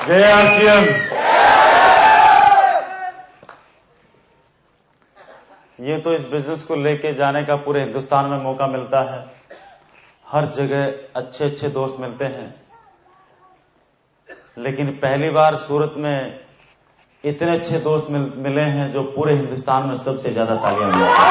जय आरसीएम। ये तो इस बिजनेस को लेके जाने का पूरे हिंदुस्तान में मौका मिलता है। हर जगह अच्छे अच्छे दोस्त मिलते हैं, लेकिन पहली बार सूरत में इतने अच्छे दोस्त मिले हैं जो पूरे हिंदुस्तान में सबसे ज्यादा तालियां बजाते हैं।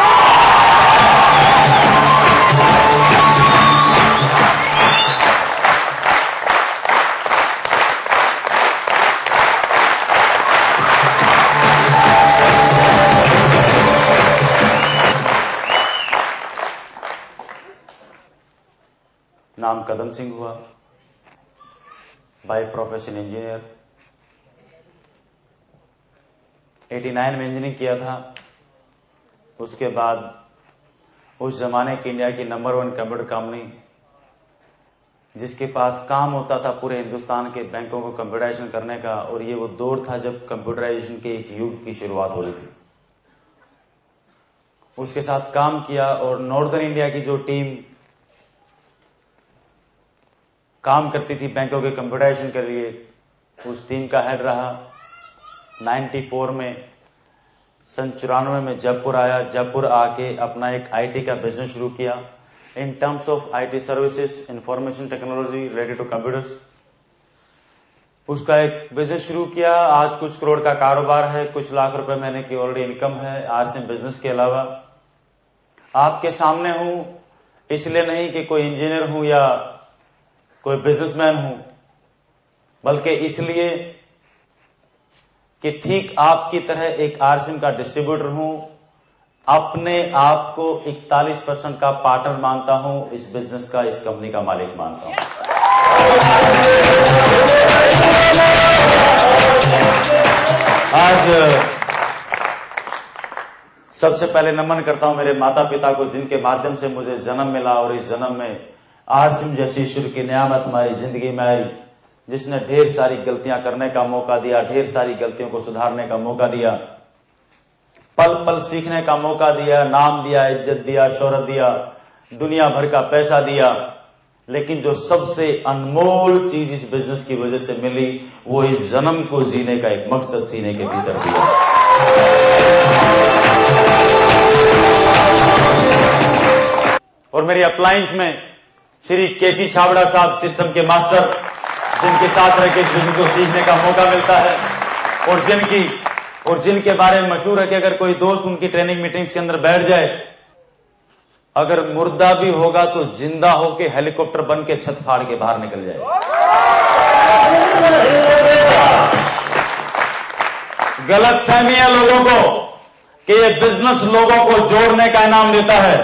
नाम कदम सिंह हुआ, बाय प्रोफेशन इंजीनियर। 89 में इंजीनियरिंग किया था। उसके बाद उस जमाने की इंडिया की नंबर 1 कंप्यूटर कंपनी, जिसके पास काम होता था पूरे हिंदुस्तान के बैंकों को कंप्यूटराइजेशन करने का, और ये वो दौर था जब कंप्यूटराइजेशन के एक युग की शुरुआत हो रही थी। उसके साथ काम किया और नॉर्दर्न इंडिया की जो टीम काम करती थी बैंकों के कंप्यूटराइजेशन के लिए, उस टीम का हेड रहा। 94 में सन 94 में जयपुर आया। जयपुर आके अपना एक आईटी का बिजनेस शुरू किया in terms of IT services, information technology related to computers. उसका एक बिजनेस शुरू किया। आज कुछ करोड़ का कारोबार है, कुछ लाख रुपए महीने की ऑलरेडी इनकम है आरसीएम बिजनेस के अलावा। आपके सामने हूं इसलिए नहीं कि कोई इंजीनियर हूं या कोई बिजनेसमैन हूं, बल्कि इसलिए कि ठीक आपकी तरह एक आरसीएम का डिस्ट्रीब्यूटर हूं। अपने आप को 41% का पार्टनर मानता हूं, इस बिजनेस का, इस कंपनी का मालिक मानता हूं। आज सबसे पहले नमन करता हूं मेरे माता पिता को, जिनके माध्यम से मुझे जन्म मिला और इस जन्म में आरसीएम जैसी ईश्वर की नियामत हमारी जिंदगी में आई, जिसने ढेर सारी गलतियां करने का मौका दिया, ढेर सारी गलतियों को सुधारने का मौका दिया, पल पल सीखने का मौका दिया, नाम दिया, इज्जत दिया, शोहरत दिया, दुनिया भर का पैसा दिया। लेकिन जो सबसे अनमोल चीज इस बिजनेस की वजह से मिली, वो इस जन्म को जीने का एक मकसद सीने के भीतर दिया। और मेरी अप्लायंस में श्री केसी छाबड़ा साहब, सिस्टम के मास्टर, जिनके साथ रह के इस बिजनेस को सीखने का मौका मिलता है, और जिनके बारे में मशहूर है कि अगर कोई दोस्त उनकी ट्रेनिंग मीटिंग्स के अंदर बैठ जाए, अगर मुर्दा भी होगा तो जिंदा होके हेलीकॉप्टर बन के छत फाड़ के बाहर निकल जाए। गलत फहमी है लोगों को कि ये बिजनेस लोगों को जोड़ने का इनाम देता है।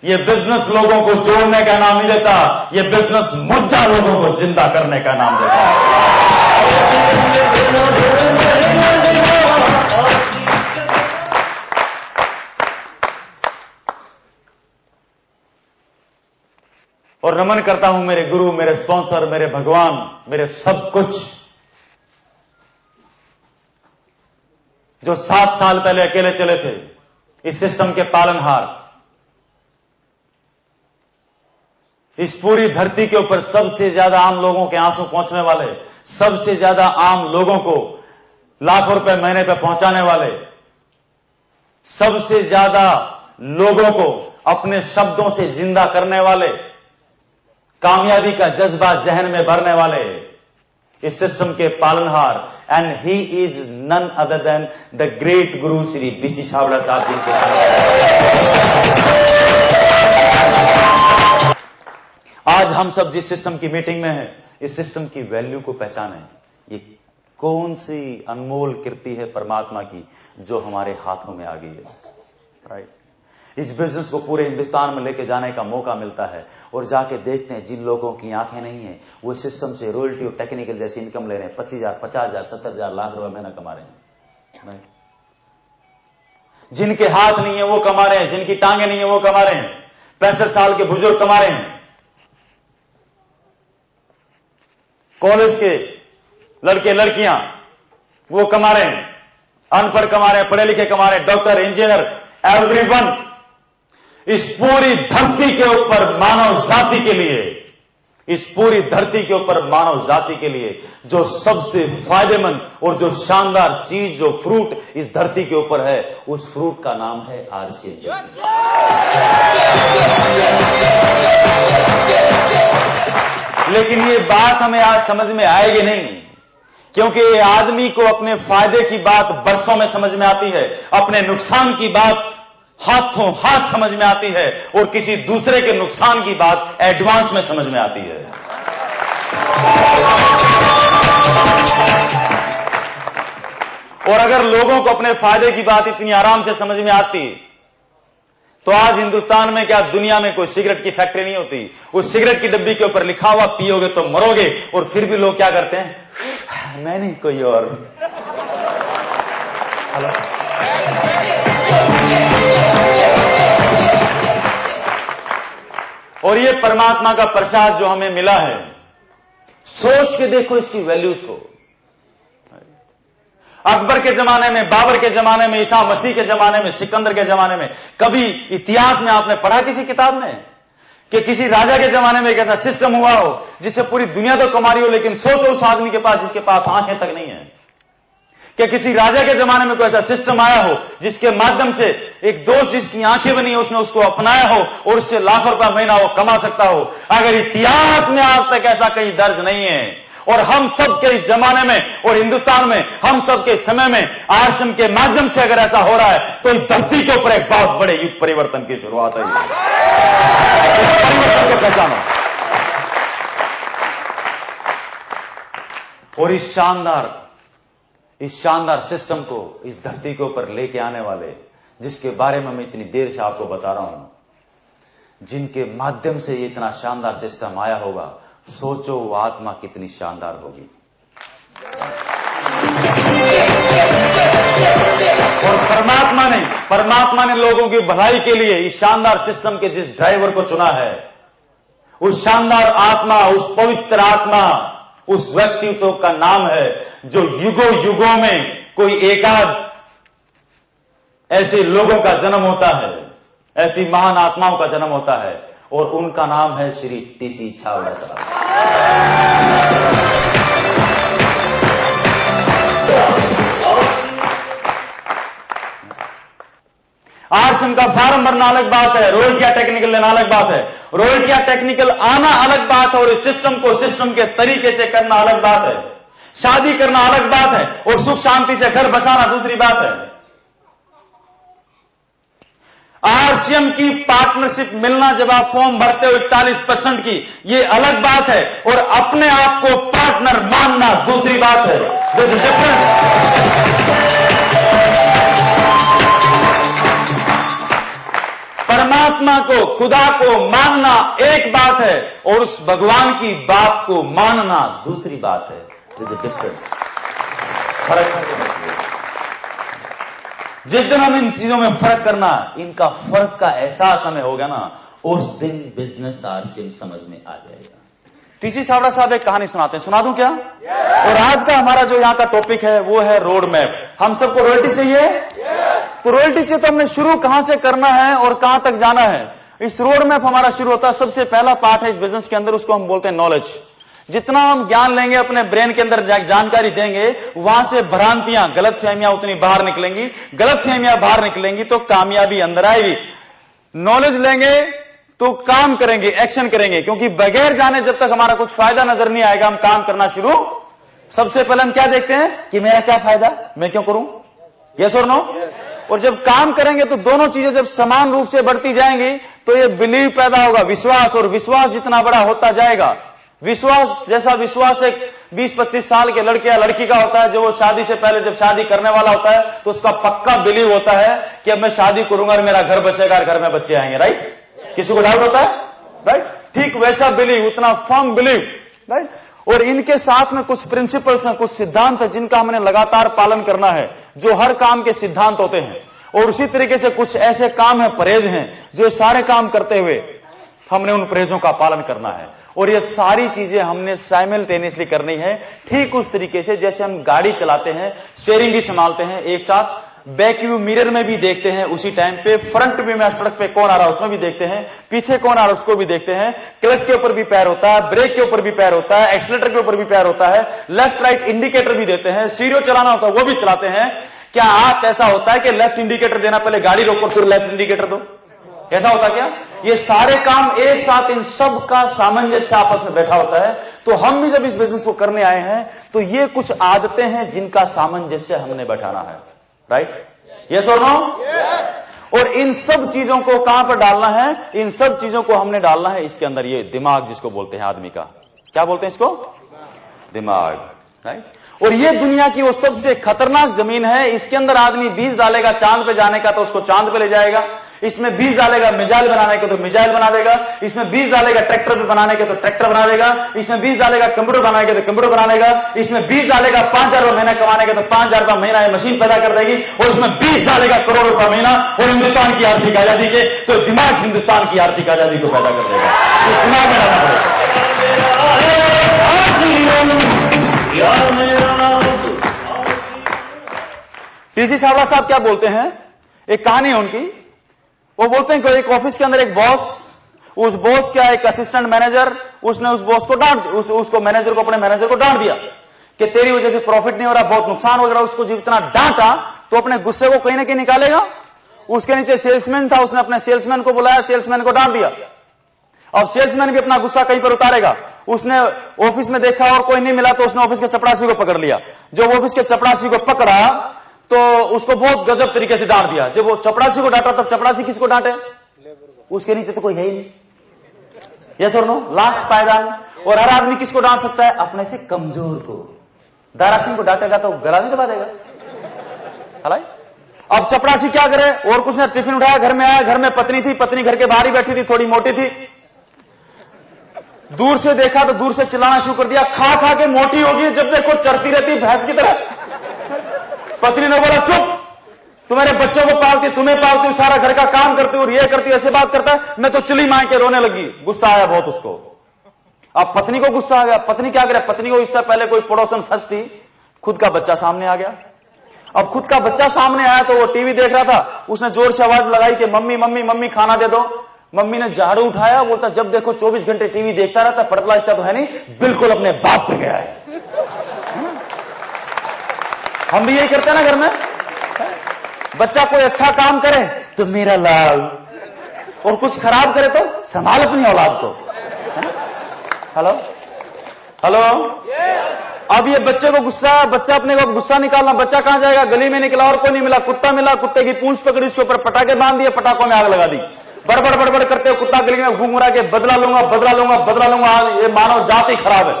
ये बिजनेस लोगों को जोड़ने का नाम नहीं देता, ये बिजनेस मुर्दा लोगों को जिंदा करने का नाम देता है। और नमन करता हूं मेरे गुरु, मेरे स्पॉन्सर, मेरे भगवान, मेरे सब कुछ, जो 7 साल पहले अकेले चले थे, इस सिस्टम के पालनहार। इस पूरी धरती के ऊपर सबसे ज्यादा आम लोगों के आंसू पहुंचने वाले, सबसे ज्यादा आम लोगों को लाखों रुपए महीने पे पहुंचाने वाले, सबसे ज्यादा लोगों को अपने शब्दों से जिंदा करने वाले, कामयाबी का जज्बा जहन में भरने वाले, इस सिस्टम के पालनहार, and he is none other than the great guru Shri BC Chhabra साहब जी के। आज हम सब जिस सिस्टम की मीटिंग में हैं, इस सिस्टम की वैल्यू को पहचानें। ये कौन सी अनमोल कृति है परमात्मा की जो हमारे हाथों में आ गई है, राइट। इस बिजनेस को पूरे हिंदुस्तान में लेके जाने का मौका मिलता है, और जाके देखते हैं जिन लोगों की आंखें नहीं है, वो सिस्टम से रॉयल्टी और टेक्निकल जैसी इनकम ले रहे हैं, 25,000, 50,000, 70,000 लाख रुपए महीना कमा रहे हैं, राइट। जिनके हाथ नहीं है वो कमा रहे हैं, जिनकी टांगे नहीं है वो कमा रहे हैं, 65 साल के बुजुर्ग कमा रहे हैं, कॉलेज के लड़के लड़कियां वो कमा रहे हैं, अनपढ़ कमा रहे हैं, पढ़े लिखे कमा रहे हैं, डॉक्टर, इंजीनियर, एवरीवन। इस पूरी धरती के ऊपर मानव जाति के लिए इस पूरी धरती के ऊपर मानव जाति के लिए जो सबसे फायदेमंद और जो शानदार चीज, जो फ्रूट इस धरती के ऊपर है, उस फ्रूट का नाम है आरसीएम। लेकिन ये बात हमें आज समझ में आएगी नहीं, क्योंकि ये आदमी को अपने फायदे की बात बरसों में समझ में आती है, अपने नुकसान की बात हाथों हाथ समझ में आती है, और किसी दूसरे के नुकसान की बात एडवांस में समझ में आती है। और अगर लोगों को अपने फायदे की बात इतनी आराम से समझ में आती तो आज हिंदुस्तान में क्या दुनिया में कोई सिगरेट की फैक्ट्री नहीं होती। उस सिगरेट की डब्बी के ऊपर लिखा हुआ पियोगे तो मरोगे, और फिर भी लोग क्या करते हैं, मैं नहीं कोई और। और ये परमात्मा का प्रसाद जो हमें मिला है, सोच के देखो इसकी वैल्यूज को। अकबर के जमाने में, बाबर के जमाने में, ईसा मसीह के जमाने में, सिकंदर के जमाने में, कभी इतिहास में आपने पढ़ा किसी किताब में कि किसी राजा के जमाने में एक ऐसा सिस्टम हुआ हो जिससे पूरी दुनिया तो कमा रही हो, लेकिन सोचो उस आदमी के पास जिसके पास आंखें तक नहीं है। कि किसी राजा के जमाने में कोई ऐसा सिस्टम आया हो जिसके माध्यम से एक दोस्त जिसकी आंखें बनी, उसने उसको अपनाया हो और उससे लाखों रुपया महीना वो कमा सकता हो। अगर इतिहास में आज तक ऐसा कहीं दर्ज नहीं है, और हम सब के इस जमाने में और हिंदुस्तान में हम सब के समय में आरसीएम के माध्यम से अगर ऐसा हो रहा है, तो इस धरती के ऊपर एक बहुत बड़े युग परिवर्तन की शुरुआत है। परिवर्तन को पहचानो, और इस शानदार सिस्टम को इस धरती के ऊपर लेके आने वाले, जिसके बारे में मैं इतनी देर से आपको बता रहा हूं, जिनके माध्यम से ये इतना शानदार सिस्टम आया होगा, सोचो वो आत्मा कितनी शानदार होगी। और परमात्मा ने लोगों की भलाई के लिए इस शानदार सिस्टम के जिस ड्राइवर को चुना है, उस शानदार आत्मा, उस पवित्र आत्मा, उस व्यक्तित्व का नाम है जो युगों युगों में कोई एकाध ऐसे लोगों का जन्म होता है, ऐसी महान आत्माओं का जन्म होता है, और उनका नाम है श्री टीसी छाबड़ा साहब। आरसीएम का फॉर्म भरना अलग बात है, रॉयल्टियां टेक्निकल लेना अलग बात है, रॉयल्टियां टेक्निकल आना अलग बात है, और इस सिस्टम को सिस्टम के तरीके से करना अलग बात है, शादी करना अलग बात है, और सुख शांति से घर बसाना दूसरी बात है। आरसीएम की पार्टनरशिप मिलना जब आप फॉर्म भरते हो 41% की, ये अलग बात है, और अपने आप को पार्टनर मानना दूसरी बात है। This is difference. परमात्मा को, खुदा को मानना एक बात है, और उस भगवान की बात को मानना दूसरी बात है। This is difference. फर्क। जिस दिन हम इन चीजों में फर्क करना, इनका फर्क का एहसास हमें होगा ना, उस दिन बिजनेस आरसीएम समझ में आ जाएगा। टीसी छाबड़ा साहब एक कहानी सुनाते हैं, सुना दूं क्या? और आज का हमारा जो यहां का टॉपिक है वो है रोड मैप। हम सबको रॉयल्टी चाहिए, तो रॉयल्टी चाहिए तो हमने शुरू कहां से करना है और कहां तक जाना है। इस रोड मैप हमारा शुरू होता है, सबसे पहला पार्ट है इस बिजनेस के अंदर, उसको हम बोलते हैं नॉलेज। जितना हम ज्ञान लेंगे, अपने ब्रेन के अंदर जानकारी देंगे, वहां से भ्रांतियां, गलतफहमियां उतनी बाहर निकलेंगी। गलतफहमियां बाहर निकलेंगी तो कामयाबी अंदर आएगी। नॉलेज लेंगे तो काम करेंगे, एक्शन करेंगे, क्योंकि बगैर जाने जब तक हमारा कुछ फायदा नजर नहीं आएगा, हम काम करना शुरू। सबसे पहले हम क्या देखते हैं कि मेरा क्या फायदा, मैं क्यों करूं, यस और नो। और जब काम करेंगे तो दोनों चीजें जब समान रूप से बढ़ती जाएंगी तो ये बिलीव पैदा होगा, विश्वास, और विश्वास जितना बड़ा होता जाएगा, विश्वास जैसा विश्वास एक 20-25 साल के लड़के या लड़की का होता है, जो वो शादी से पहले जब शादी करने वाला होता है तो उसका पक्का बिलीव होता है कि अब मैं शादी करूंगा और मेरा घर बसेगा और घर में बच्चे आएंगे, राइट। किसी को डाउट होता है, राइट। ठीक वैसा बिलीव, उतना फर्म बिलीव, राइट। और इनके साथ में कुछ प्रिंसिपल्स हैं, कुछ सिद्धांत है जिनका हमने लगातार पालन करना है, जो हर काम के सिद्धांत होते हैं। और उसी तरीके से कुछ ऐसे काम है, परहेज हैं, जो सारे काम करते हुए हमने उन परहेजों का पालन करना है। और ये सारी चीजें हमने साइमल्टेनियसली करनी है, ठीक उस तरीके से जैसे हम गाड़ी चलाते हैं, स्टीयरिंग भी संभालते हैं, एक साथ बैक व्यू मिरर में भी देखते हैं उसी टाइम पे, फ्रंट व्यू में सड़क पे कौन आ रहा है उसमें भी देखते हैं, पीछे कौन आ रहा है उसको भी देखते हैं, क्लच के ऊपर भी पैर होता है, ब्रेक के ऊपर भी पैर होता है, एक्सीलरेटर के ऊपर भी पैर होता है, लेफ्ट राइट इंडिकेटर भी देते हैं, स्टीरियो चलाना होता है वो भी चलाते हैं। क्या आप ऐसा होता है कि लेफ्ट इंडिकेटर देना पहले गाड़ी रोको फिर लेफ्ट इंडिकेटर दो? ऐसा होता क्या? ये सारे काम एक साथ, इन सब का सामंजस्य आपस में बैठा होता है। तो हम भी जब इस बिजनेस को करने आए हैं तो ये कुछ आदतें हैं जिनका सामंजस्य हमने बैठाना है। राइट? यस और नो? और इन सब चीजों को कहां पर डालना है? इन सब चीजों को हमने डालना है इसके अंदर, ये दिमाग जिसको बोलते हैं आदमी का। क्या बोलते हैं इसको? दिमाग। राइट? और ये दुनिया की वो सबसे खतरनाक जमीन है। इसके अंदर आदमी बीज डालेगा चांद पे जाने का तो उसको चांद पे ले जाएगा, इसमें बीज डालेगा मिसाइल बनाने के तो मिसाइल बना देगा, इसमें बीज डालेगा ट्रैक्टर पे बनाने के तो ट्रैक्टर बना देगा, इसमें बीज डालेगा कंप्यूटर बनाने के तो कंप्यूटर बना देगा, इसमें बीज डालेगा 5,000 रुपए महीना कमाने के तो 5,000 रुपए महीना ये मशीन पैदा कर देगी, और इसमें बीज डालेगा करोड़ रुपए महीना और हिंदुस्तान की आर्थिक आजादी के तो दिमाग हिंदुस्तान की आर्थिक आजादी को पैदा कर देगा। तो दिमाग में डालना पड़ेगा। टीसी सावड़ा साहब क्या बोलते हैं, एक कहानी है उनकी। वो बोलते हैं कि एक ऑफिस के अंदर एक बॉस, उस बॉस का एक असिस्टेंट मैनेजर, उसने उस बॉस को उसको मैनेजर को, अपने मैनेजर को डांट दिया कि तेरी वजह से प्रॉफिट नहीं हो रहा, बहुत नुकसान हो रहा। उसको जितना डांटा तो अपने गुस्से को कहीं ना कहीं निकालेगा। उसके नीचे सेल्समैन था, उसने अपने सेल्समैन को बुलाया, सेल्समैन को डांट दिया। अब सेल्समैन भी अपना गुस्सा कहीं पर उतारेगा। उसने ऑफिस में देखा और कोई नहीं मिला तो उसने ऑफिस के चपरासी को पकड़ लिया। जब ऑफिस के चपरासी को पकड़ा तो उसको बहुत गजब तरीके से डांट दिया। जब वो चपरासी को डांटा तब चपरासी किसको डांटे? उसके नीचे तो कोई है ही नहीं। यस और नो? लास्ट पायदान। और हर आदमी किसको डांट सकता है? अपने से कमजोर को। दारा सिंह को डांटेगा तो गला नहीं दबा देगा। हलाई? अब चपरासी क्या करे? और कुछ ने टिफिन उठाया, घर में आया, घर में पत्नी थी, पत्नी घर के बाहर ही बैठी थी, थोड़ी मोटी थी। दूर से देखा तो दूर से चिल्लाना शुरू कर दिया, खा खा के मोटी होगी, जब देखो चरती रहती भैंस की तरह। पत्नी ने बोला, चुप, तुम्हारे बच्चों को पालती, तुम्हें पालती हूं, सारा घर का काम करती हूं, ये करती, ऐसे बात करता है। मैं तो चिल्ली मार के रोने लगी। गुस्सा आया बहुत उसको। अब पत्नी को गुस्सा आ गया। पत्नी क्या करे? पत्नी को इससे पहले कोई पड़ोसन फंसती, खुद का बच्चा सामने आ गया। अब खुद का बच्चा सामने आया तो वो टीवी देख रहा था। उसने जोर से आवाज लगाई कि मम्मी मम्मी मम्मी खाना दे दो। मम्मी ने झाड़ू उठाया, बोलता जब देखो 24 घंटे टीवी देखता रहता, पढ़ता लिखता तो है नहीं, बिल्कुल अपने बाप पे गया है। हम भी यही करते हैं ना घर में। बच्चा कोई अच्छा काम करे तो मेरा लाल, और कुछ खराब करे तो संभाल अपनी औलाद को। Hello hello. अब ये बच्चे को गुस्सा, बच्चा अपने को गुस्सा निकालना, बच्चा कहां जाएगा? गली में निकला और कोई नहीं मिला, कुत्ता मिला, कुत्ते की पूंछ पकड़ी, उसके ऊपर पटाखे बांध दिए, पटाखों में आग लगा दी। बड़बड़ बड़बड़ करते हुए कुत्ता गली में घूम रहा के बदला लूंगा बदला लूंगा बदला लूंगा। ये मानव जाति खराब है।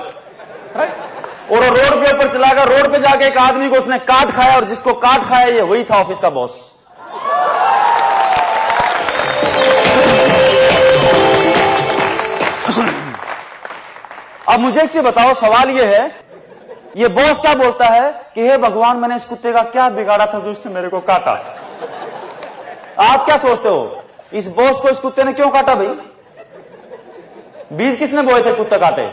और रोड के ऊपर चला गया। रोड पे जाके एक आदमी को उसने काट खाया, और जिसको काट खाया ये वही था ऑफिस का बॉस। अब मुझे एक चीज बताओ, सवाल ये है, ये बॉस क्या बोलता है कि हे भगवान, मैंने इस कुत्ते का क्या बिगाड़ा था जो इसने मेरे को काटा? आप क्या सोचते हो? इस बॉस को इस कुत्ते ने क्यों काटा भाई? बीज किसने बोए थे कुत्ता काटे?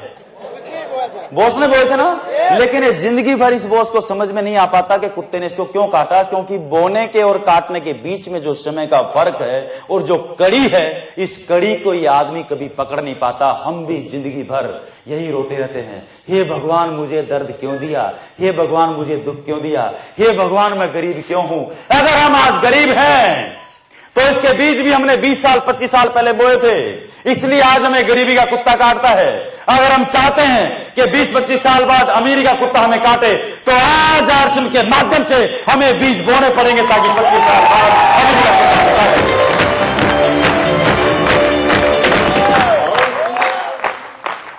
बॉस ने बोए थे ना। लेकिन ये जिंदगी भर इस बॉस को समझ में नहीं आ पाता कि कुत्ते ने इसको क्यों काटा, क्योंकि बोने के और काटने के बीच में जो समय का फर्क है और जो कड़ी है, इस कड़ी को ये आदमी कभी पकड़ नहीं पाता। हम भी जिंदगी भर यही रोते रहते हैं, हे भगवान मुझे दर्द क्यों दिया, हे भगवान मुझे दुख क्यों दिया, हे भगवान मैं गरीब क्यों हूं। अगर हम आज गरीब हैं तो इसके बीज भी हमने 20 साल 25 साल पहले बोए थे, इसलिए आज हमें गरीबी का कुत्ता काटता है। अगर हम चाहते हैं कि 20-25 साल बाद अमीरी का कुत्ता हमें काटे तो आज आरसीएम के माध्यम से हमें बीज बोने पड़ेंगे ताकि 25 साल बाद अमीरी का कुत्ता काटे।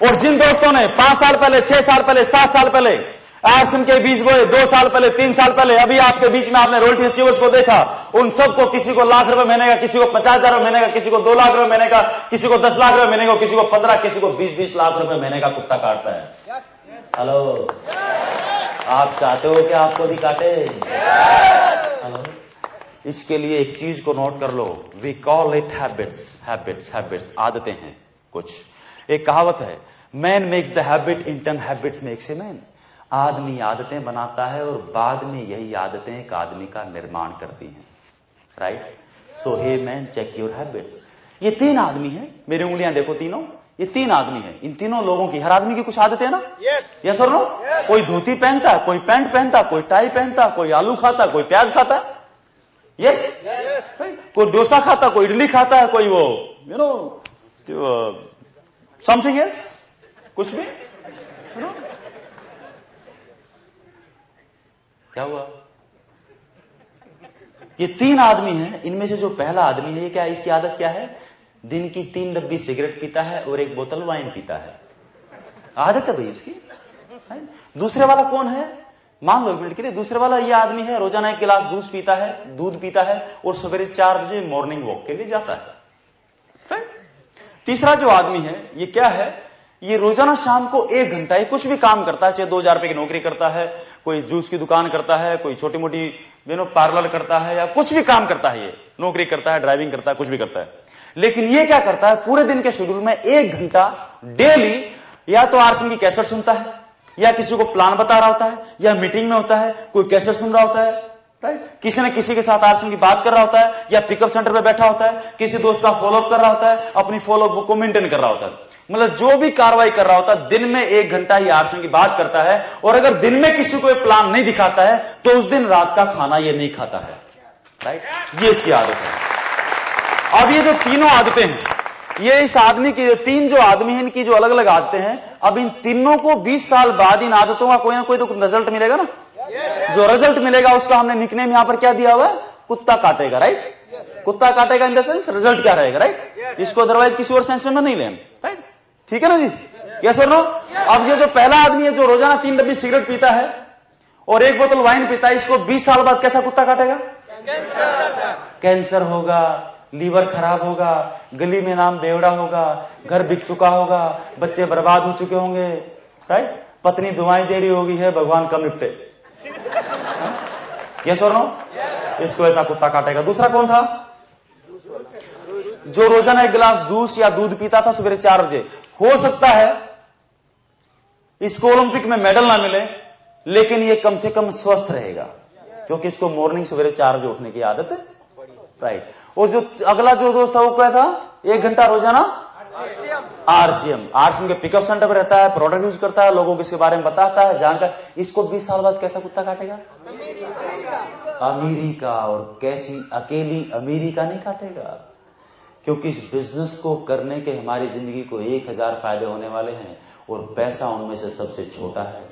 और जिन दोस्तों ने 5 साल पहले, 6 साल पहले, 7 साल पहले आरसीएम के बीज बोए, 2 साल पहले, 3 साल पहले, अभी आपके बीच में आपने रॉयल्टी अचीवर्स को देखा, उन सबको किसी को लाख रुपए महीने का, किसी को 50,000 रुपए महीने का, किसी को 2 लाख रुपए महीने का, किसी को 10 लाख रुपए महीने का, किसी को 15, किसी को 20-20 लाख रुपए महीने का कुत्ता काटता है। हेलो, आप चाहते हो कि आपको भी काटे? हेलो, इसके लिए एक चीज को नोट कर लो, we call it habits. Habits, habits, आदतें हैं कुछ। एक कहावत है, man makes the habit, in turn habits makes a man. आदमी आदतें बनाता है और बाद में यही आदतें एक आदमी का निर्माण करती हैं, right? So hey man, check your habits. ये 3 आदमी हैं, मेरी उंगलियां देखो तीनों, ये 3 आदमी हैं। इन तीनों लोगों की, हर आदमी की कुछ आदतें हैं ना? यस और नो? कोई धोती पहनता है, कोई पैंट पहनता है, कोई टाई पहनता है, कोई आलू खाता है, कोई प्याज खाता है, यस? कोई डोसा खाता, कोई इडली खाता है, कोई वो समथिंग एल्स, कुछ भी, क्या हुआ? ये 3 आदमी हैं। इनमें से जो पहला आदमी है, ये क्या है, इसकी आदत क्या है? दिन की 3 डब्बी सिगरेट पीता है और 1 बोतल वाइन पीता है। आदत है भाई इसकी। दूसरे वाला कौन है? मान लो 1 मिनट के लिए, दूसरे वाला ये आदमी है, रोजाना 1 गिलास दूध पीता है और सवेरे 4 बजे मॉर्निंग वॉक के लिए जाता है। तीसरा जो आदमी है, ये क्या है? ये रोजाना शाम को 1 घंटा ये कुछ भी काम करता है, चाहे 2000 रुपए की नौकरी करता है, कोई जूस की दुकान करता है, कोई छोटी मोटी पार्लर करता है, या कुछ भी काम करता है, ये नौकरी करता है, ड्राइविंग करता है, कुछ भी करता है। लेकिन ये क्या करता है? पूरे दिन के शेड्यूल में 1 घंटा डेली या तो आरसीएम की कैसेट सुनता है, या किसी को प्लान बता रहा होता है, या मीटिंग में होता है, कोई कैसेट सुन रहा होता है, राइट? किसी न किसी के साथ आरसीएम की बात कर रहा होता है, या पिकअप सेंटर पे बैठा होता है, किसी दोस्त का फॉलोअप कर रहा होता है, अपनी फॉलोअप बुक को मेंटेन कर रहा होता है। मतलब जो भी कार्रवाई कर रहा होता है, दिन में 1 घंटा ही आरसीएम की बात करता है। और अगर दिन में किसी को प्लान नहीं दिखाता है तो उस दिन रात का खाना ये नहीं खाता है, राइट? ये इसकी आदत है। अब ये जो तीनों आदतें हैं, ये इस आदमी की 3 जो आदमी हैं, इनकी जो अलग अलग आदतें हैं, अब इन तीनों को 20 साल बाद इन आदतों का कोई ना कोई तो रिजल्ट मिलेगा ना। जो रिजल्ट मिलेगा उसका हमने निकनेम यहां पर क्या दिया हुआ है? कुत्ता काटेगा, राइट? कुत्ता काटेगा इन द सेंस रिजल्ट क्या रहेगा, राइट? इसको अदरवाइज किसी और सेंस में नहीं लें, राइट? ठीक है ना जी? यस और नो? अब ये जो पहला आदमी है, जो रोजाना 3 डब्बी सिगरेट पीता है और 1 बोतल वाइन पीता है, इसको 20 साल बाद कैसा कुत्ता काटेगा? कैंसर होगा, लीवर खराब होगा, गली में नाम बेवड़ा होगा, घर बिक चुका होगा, बच्चे बर्बाद हो चुके होंगे, राइट? पत्नी दुआएं दे रही होगी, है भगवान कम निपटे। यस और नो? इसको ऐसा कुत्ता काटेगा। दूसरा कौन था? जो रोजाना 1 गिलास जूस या दूध पीता था सवेरे 4 बजे। हो सकता है इसको ओलंपिक में मेडल ना मिले, लेकिन ये कम से कम स्वस्थ रहेगा, क्योंकि इसको मॉर्निंग सवेरे 4 बजे उठने की आदत है, राइट? और जो अगला जो दोस्त था वो क्या था? 1 घंटा रोजाना आरसीएम के पिकअप सेंटर पर रहता है, प्रोडक्ट यूज करता है, लोगों को इसके बारे में बताता है, जानकर। इसको 20 साल बाद कैसा कुत्ता काटेगा? अमीरी का। और कैसी अकेली अमीरी का नहीं काटेगा, क्योंकि इस बिजनेस को करने के हमारी जिंदगी को 1000 फायदे होने वाले हैं और पैसा उनमें से सबसे छोटा है।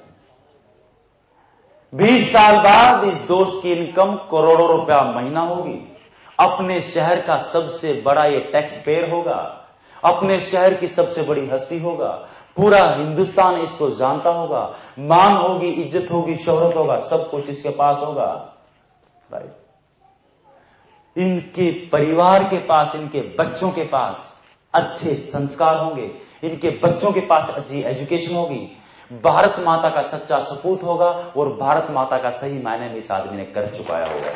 20 साल बाद इस दोस्त की इनकम करोड़ों रुपया महीना होगी, अपने शहर का सबसे बड़ा ये टैक्स पेयर होगा, अपने शहर की सबसे बड़ी हस्ती होगा, पूरा हिंदुस्तान इसको जानता होगा, मान होगी, इज्जत होगी, शोहरत होगा, सब कुछ इसके पास होगा, राइट? इनके परिवार के पास, इनके बच्चों के पास अच्छे संस्कार होंगे, इनके बच्चों के पास अच्छी एजुकेशन होगी, भारत माता का सच्चा सपूत होगा और भारत माता का सही मायने में इस आदमी ने कर चुकाया होगा।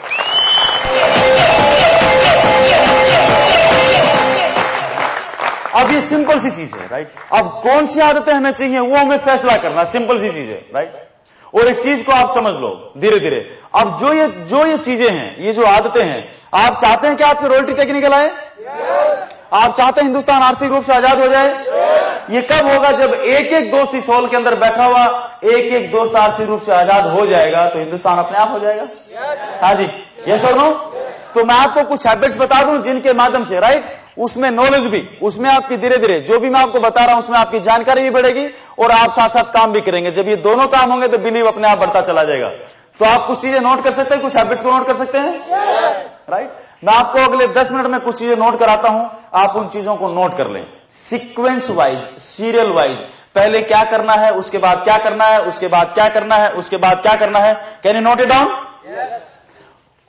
अब ये सिंपल सी चीज है, राइट? अब कौन सी आदतें हमें चाहिए वो हमें फैसला करना, सिंपल सी चीज है, राइट? और एक चीज को आप समझ लो धीरे धीरे। अब जो ये चीजें हैं, ये जो आदतें हैं, आप चाहते हैं कि आपकी रॉयल्टी टेक्निकल आए? आप चाहते हैं हिंदुस्तान आर्थिक रूप से आजाद हो जाए? ये कब होगा? जब एक एक दोस्त इस हॉल के अंदर बैठा हुआ एक एक दोस्त आर्थिक रूप से आजाद हो जाएगा तो हिंदुस्तान अपने आप हो जाएगा। हाँ जी, यस और नो? तो मैं आपको कुछ हैबिट्स बता दूं जिनके माध्यम से, राइट, उसमें नॉलेज भी, उसमें आपकी धीरे धीरे जो भी मैं आपको बता रहा हूं उसमें आपकी जानकारी भी बढ़ेगी और आप साथ साथ काम भी करेंगे। जब ये दोनों काम होंगे तो बिलीव अपने आप बढ़ता चला जाएगा। तो आप कुछ चीजें नोट कर सकते हैं, कुछ हैबिट्स को नोट कर सकते हैं, राइट? मैं आपको अगले 10 मिनट में कुछ चीजें नोट कराता हूं, आप उन चीजों को नोट कर लें सीक्वेंस वाइज, सीरियल वाइज। पहले क्या करना है, उसके बाद क्या करना है, उसके बाद क्या करना है, उसके बाद क्या करना है। Can you note it down?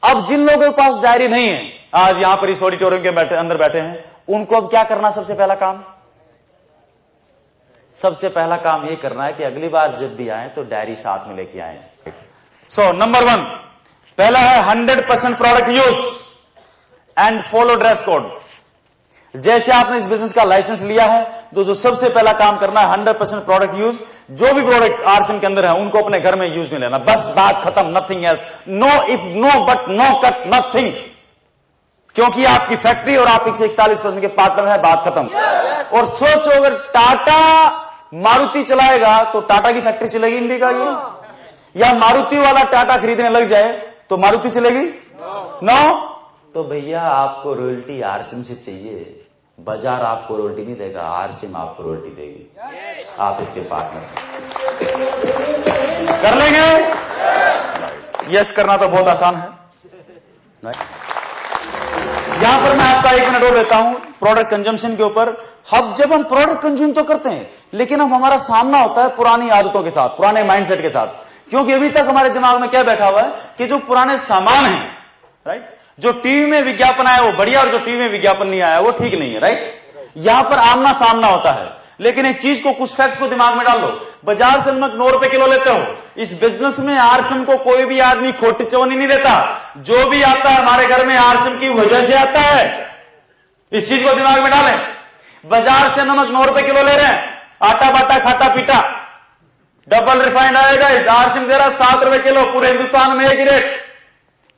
अब जिन लोगों के पास डायरी नहीं है, आज यहां पर इस ऑडिटोरियम के अंदर बैठे हैं, उनको अब क्या करना? सबसे पहला काम, सबसे पहला काम यह करना है कि अगली बार जब भी आए तो डायरी साथ में लेके आए। सो नंबर 1 पहला है 100% product use and follow dress code. जैसे आपने इस बिजनेस का लाइसेंस लिया है तो जो सबसे पहला काम करना है 100% प्रोडक्ट यूज, जो भी प्रोडक्ट आरसीएम के अंदर है उनको अपने घर में यूज में लेना, बस बात खत्म, nothing else, no if no but no cut nothing, क्योंकि आपकी फैक्ट्री और आप 41% के पार्टनर है, बात खत्म। और सोचो अगर टाटा मारुति चलाएगा तो टाटा की फैक्ट्री चलेगी इंडिया की, या मारुति वाला टाटा खरीदने लग जाए तो मारुति चलेगी? नो। तो भैया आपको रॉयल्टी आरसीएम से चाहिए, बाजार आपको रॉयल्टी नहीं देगा, आरसीएम आपको रॉयल्टी देगी, आप इसके पार्टनर कर लेंगे। यस करना तो बहुत आसान है। यहां पर मैं आपका 1 मिनट और लेता हूं प्रोडक्ट कंजम्पशन के ऊपर। अब जब हम प्रोडक्ट कंज्यूम तो करते हैं, लेकिन अब हमारा सामना होता है पुरानी आदतों के साथ, पुराने माइंडसेट के साथ, क्योंकि अभी तक हमारे दिमाग में क्या बैठा हुआ है कि जो पुराने सामान है, राइट, जो टीवी में विज्ञापन आया वो बढ़िया और जो टीवी में विज्ञापन नहीं आया वो ठीक नहीं है, राइट। यहां पर आमना सामना होता है, लेकिन एक चीज को, कुछ फैक्ट्स को दिमाग में डाल लो। बाजार से नमक 9 रुपए किलो लेते हो, इस बिजनेस में आरसीएम को कोई भी आदमी खोटी चवनी नहीं देता, जो भी आता है हमारे घर में आरसीएम की वजह से आता है, इस चीज को दिमाग में डालें। बाजार से नमक 9 रुपए किलो ले रहे हैं, आटा बाटा खाता पीटा, डबल रिफाइंड आयोडाइज आरसीएम दे रहा 7 रुपए किलो, पूरे हिंदुस्तान में एक ही रेट।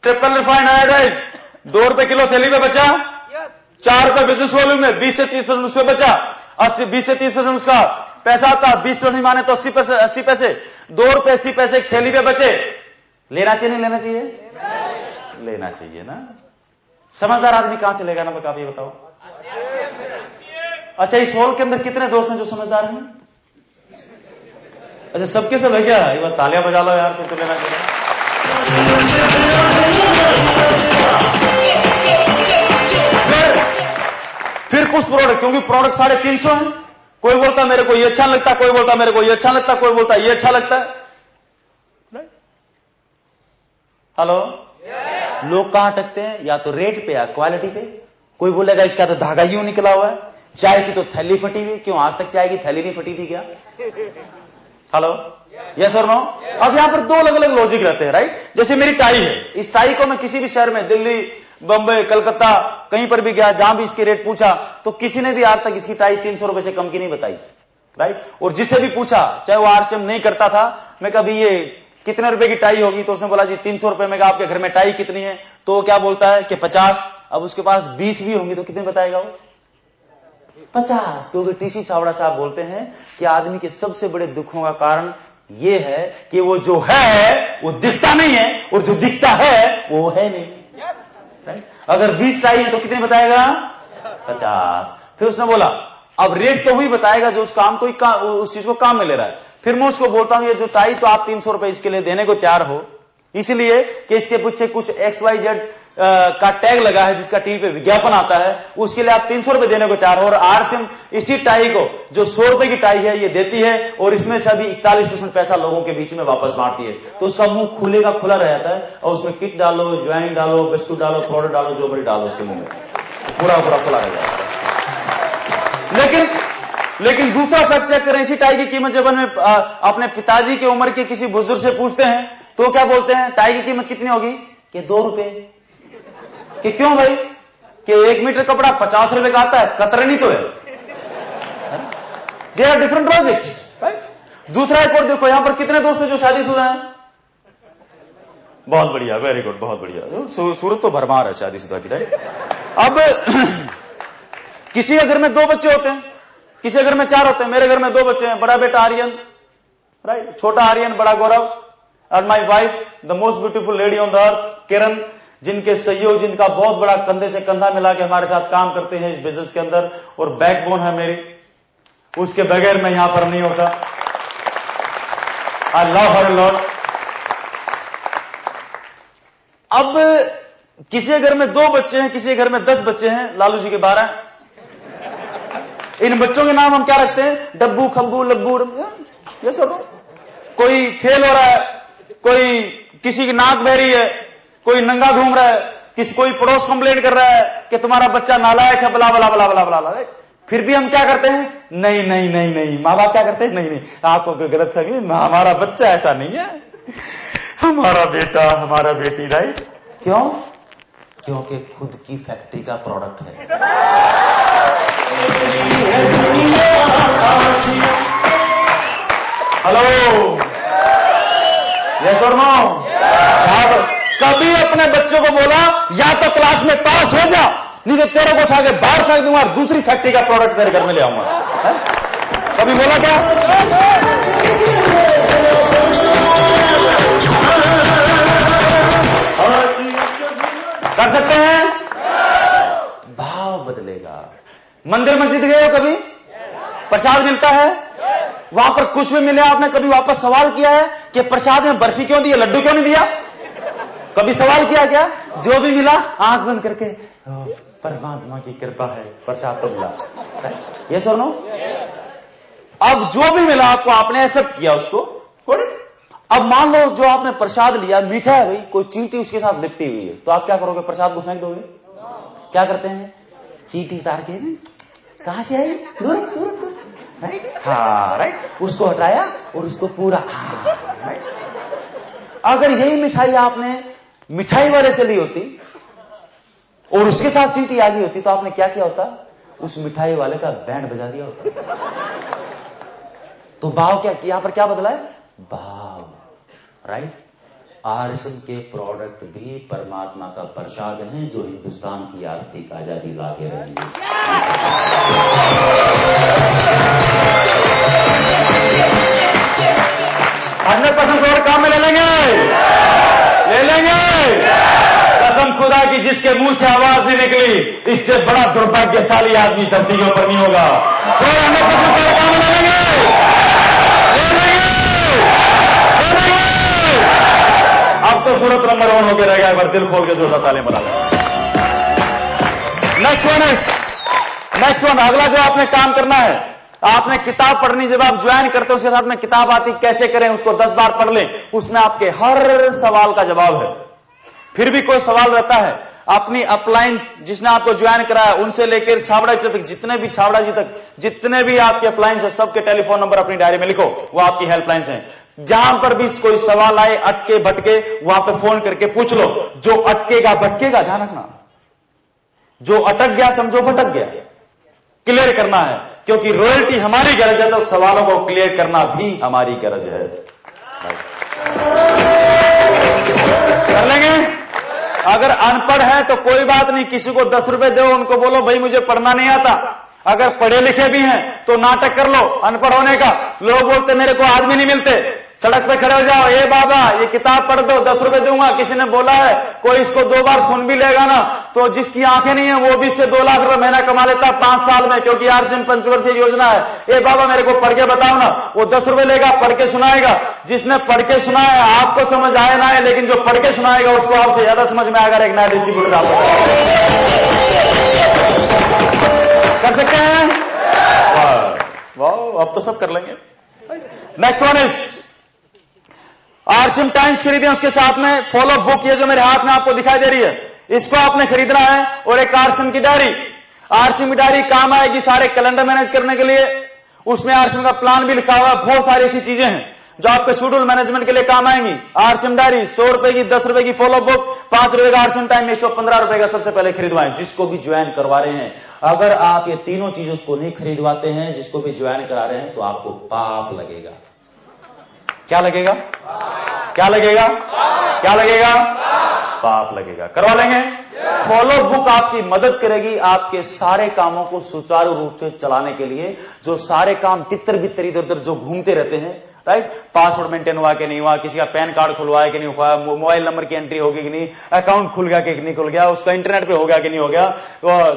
ट्रिपल रिफाइंड आयोडाइज 2 रुपए किलो थैली पे बचा, 4 रुपए बिजनेस वॉल्यूम में 20 से 30% उस पर बचा, 20 से 30% उसका पैसा आता, 20% माने तो 80 पैसे, 2 रुपए 80 पैसे एक थैली पे बचे। लेना चाहिए नहीं लेना चाहिए? लेना चाहिए ना। समझदार आदमी कहां से लेगा ना, आप ये बताओ। अच्छा, इस हॉल के अंदर कितने दोस्त हैं जो समझदार हैं? अच्छा, सबके सब है क्या? एक बार तालियां बजा लो यार, फिर तो लेना चाहिए। फिर कुछ प्रोडक्ट, क्योंकि प्रोडक्ट 350 है, कोई बोलता मेरे को ये अच्छा लगता, कोई बोलता मेरे को ये अच्छा लगता, कोई बोलता ये अच्छा लगता है। हेलो, लोग कहां अटकते हैं? या तो रेट पे या क्वालिटी पे। कोई बोलेगा इसका तो धागा यूं निकला हुआ है, चाय की तो थैली फटी हुई, क्यों आज तक चाय की थैली नहीं फटी थी क्या? हेलो, यस और नो? अब यहां पर 2 अलग अलग लॉजिक रहते हैं, राइट। जैसे मेरी टाई है, इस टाई को मैं किसी भी शहर में, दिल्ली, बंबई, कलकत्ता, कहीं पर भी गया, जहां भी इसके रेट पूछा तो किसी ने भी आज तक इसकी टाई 300 रुपए से कम की नहीं बताई, राइट। और जिससे भी पूछा, चाहे वो आरसीएम नहीं करता था, मैं कभी ये कितने रुपए की टाई होगी, तो उसने बोला जी 300 रुपए में। आपके घर में टाई कितनी है? तो वो क्या बोलता है कि 50। अब उसके पास 20 भी होंगी तो कितने बताएगा वो? 50। क्योंकि टीसी छावड़ा साहब बोलते हैं कि आदमी के सबसे बड़े दुखों का कारण ये है कि वो जो है वो दिखता नहीं है, और जो दिखता है वो है नहीं, राइट। अगर 20 टाई है तो कितने बताएगा? 50। फिर उसने बोला अब रेट तो वही बताएगा जो उस काम को, उस चीज को काम में ले रहा है। फिर मैं उसको बोलता हूं ये जो टाई तो आप 300 रुपए इसके लिए देने को तैयार हो, इसलिए कि इसके पीछे कुछ XYZ का टैग लगा है जिसका टीवी पे विज्ञापन आता है, उसके लिए आप 300 रुपए देने को तैयार हो। और आरसीएम इसी टाई को, जो 100 रुपए की टाई है, ये देती है, और इसमें से अभी 41% पैसा लोगों के बीच में वापस बांटती है। तो सब मुंह खुले का खुला रहता है, और उसमें किट डालो, ज्वाइन डालो, बिस्कुट डालो, पाउडर डालो, जो बड़ी डालो उसके मुंह में, पूरा पूरा खुला रह जाता है। लेकिन दूसरा फैक्ट चेक करें, इसी टाई की कीमत जब हम अपने पिताजी की उम्र के किसी बुजुर्ग से पूछते हैं तो क्या बोलते हैं? टाई की कीमत कितनी होगी? कि 2 रुपए। कि क्यों भाई? कि 1 मीटर कपड़ा 50 रुपए का आता है, कतरनी तो है। There are different logics, right. दूसरा एक और देखो, यहां पर कितने दोस्त हैं जो शादीशुदा हैं? बहुत बढ़िया, वेरी गुड, बहुत बढ़िया। सूरत तो भरमार है शादीशुदा की, राइट। अब किसी के घर में 2 बच्चे होते हैं, किसी घर में 4 होते हैं। मेरे घर में 2 बच्चे हैं, बड़ा बेटा आर्यन, राइट, छोटा आर्यन, बड़ा गौरव, और my wife the most beautiful lady on the earth, Kiran, जिनके सहयोग, जिनका बहुत बड़ा कंधे से कंधा मिला के हमारे साथ काम करते हैं इस बिजनेस के अंदर, और बैकबोन है मेरी, उसके बगैर मैं यहां पर नहीं होता। I love her lot. अब किसी के घर में 2 बच्चे हैं, किसी के घर में 10 बच्चे हैं, लालू जी के 12। इन बच्चों के नाम हम क्या रखते हैं? डब्बू, खब्बू, लब्बू। ये सब कोई फेल हो रहा है, कोई किसी की नाक बह रही है, कोई नंगा घूम रहा है, कोई पड़ोस कंप्लेंट कर रहा है कि तुम्हारा बच्चा नालायक है, बला बला बला बला बला। फिर भी हम क्या करते हैं? नहीं नहीं नहीं नहीं। माँ बाप क्या करते हैं? नहीं नहीं, आपको गलत फहमी, हमारा बच्चा ऐसा नहीं है, हमारा बेटा, हमारा बेटी, राइट। क्यों? क्योंकि खुद की फैक्ट्री का प्रोडक्ट है। हेलो, यस और नो? कभी अपने बच्चों को बोला या तो क्लास में पास हो जा, नहीं तो तेरे को उठा के बाहर फेंक दूंगा और दूसरी फैक्ट्री का प्रोडक्ट तेरे घर में ले आऊंगा? कभी बोला क्या? कर सकते हैं? भाव बदलेगा। मंदिर मस्जिद गए हो कभी? प्रसाद मिलता है, वहां पर कुछ भी मिले, आपने कभी वापस सवाल किया है कि प्रसाद में बर्फी क्यों दी है, लड्डू क्यों नहीं दिया? कभी सवाल किया क्या? जो भी मिला आंख बंद करके परमात्मा की कृपा है, प्रसाद तो मिला। ये सुनो, अब जो भी मिला आपको, आपने एक्सेप्ट किया उसको। अब मान लो जो आपने प्रसाद लिया मीठा है भाई, कोई चींटी उसके साथ लिपटी हुई है, तो आप क्या करोगे? प्रसाद को फेंक दोगे? क्या करते हैं? चींटी उतार के कहां से आई, दूर दूर दूर, हाँ राइट, उसको हटाया और उसको पूरा, राइट। अगर यही मिठाई आपने मिठाई वाले से ली होती और उसके साथ चींटी आ गई होती, तो आपने क्या किया होता? उस मिठाई वाले का बैंड बजा दिया होता। तो भाव क्या, यहां पर क्या बदला है? भाव, राइट। आरएसएम के प्रोडक्ट भी परमात्मा का प्रसाद है जो हिंदुस्तान की आर्थिक आजादी ला के रहेंगे। 100% प्रोडक्ट काम में ले लेंगे, ले लेंगे। कसम खुदा की जिसके मुंह से आवाज नहीं निकली, इससे बड़ा दुर्भाग्यशाली आदमी धरती के ऊपर नहीं होगा। 100% प्रोडक्ट काम में ले लेंगे, ले लेंगे। अब तो सूरत नंबर 1 होकर रह गया, एक बार दिल खोल के जोरदार ताली बना लें। नेक्स्ट वन, अगला जो आपने काम करना है, आपने किताब पढ़नी, जब आप ज्वाइन करते हो उसके साथ में किताब आती, कैसे करें उसको 10 बार पढ़ लें, उसमें आपके हर सवाल का जवाब है। फिर भी कोई सवाल रहता है, अपनी अपलाइंस जिसने आपको ज्वाइन कराया उनसे लेकर छाबड़ा जी तक, जितने भी छाबड़ा जी तक जितने भी आपके अपलाइंस है, सबके टेलीफोन नंबर अपनी डायरी में लिखो, वो आपकी हेल्पलाइंस हैं। जहां पर भी कोई सवाल आए, अटके भटके, वहां पे फोन करके पूछ लो। जो अटकेगा भटकेगा, ध्यान रखना, जो अटक गया समझो भटक गया, क्लियर करना है, क्योंकि रॉयल्टी हमारी गरज है, तो सवालों को क्लियर करना भी हमारी गरज है। कर लेंगे? अगर अनपढ़ है तो कोई बात नहीं, किसी को 10 रुपए दो, उनको बोलो भाई मुझे पढ़ना नहीं आता। अगर पढ़े लिखे भी हैं तो नाटक कर लो अनपढ़ होने का। लोग बोलते मेरे को आदमी नहीं मिलते, सड़क पे खड़े हो जाओ, ए बाबा ये किताब पढ़ दो, 10 रुपए दूंगा। किसी ने बोला है कोई इसको 2 बार सुन भी लेगा ना, तो जिसकी आंखें नहीं है वो भी इससे 2 लाख रुपए महीना कमा लेता 5 साल में, क्योंकि आरसीएम पंचवर्षीय योजना है। ए बाबा मेरे को पढ़ के बताओ ना, वो 10 रुपए लेगा, पढ़ के सुनाएगा। जिसने पढ़ के सुना है, आपको समझ आए ना है, लेकिन जो पढ़ के सुनाएगा उसको आपसे ज्यादा समझ में आएगा। एक नया डिस्ट्रीब्यूटर आपको कर सकते हैं? वाह, अब तो सब कर लेंगे। Next one is RCM times खरीदें, उसके साथ में फॉलो बुक, ये जो मेरे हाथ में आपको दिखाई दे रही है, इसको आपने खरीदना है, और एक आरसीएम की डायरी। आरसीएम की डायरी काम आएगी सारे कैलेंडर मैनेज करने के लिए। उसमें आरसीएम का प्लान भी लिखा हुआ है, बहुत सारी ऐसी चीजें हैं जो आपके शेड्यूल मैनेजमेंट के लिए काम आएंगी। आरसीएम डायरी 100 रुपए की, 10 रुपए की फॉलो बुक, 5 रुपए का आरसीएम टाइम, 115 रुपए का सबसे पहले खरीदवाएं, जिसको भी ज्वाइन करवा रहे हैं। अगर आप ये तीनों चीजों को नहीं खरीदवाते हैं, जिसको भी ज्वाइन करा रहे हैं, तो आपको पाप लगेगा। क्या लगेगा? क्या लगेगा? क्या लगेगा? पाप लगेगा। करवा लेंगे? फॉलो बुक आपकी मदद करेगी आपके सारे कामों को सुचारू रूप से चलाने के लिए। जो सारे काम तितर बितर इधर उधर जो घूमते रहते हैं, राइट, पासवर्ड मेंटेन हुआ कि नहीं हुआ, किसी का पैन कार्ड खुलवाया कि नहीं हुआ, मोबाइल नंबर की एंट्री होगी कि नहीं, अकाउंट खुल गया कि नहीं खुल गया, उसका इंटरनेट पे हो गया कि नहीं हो गया,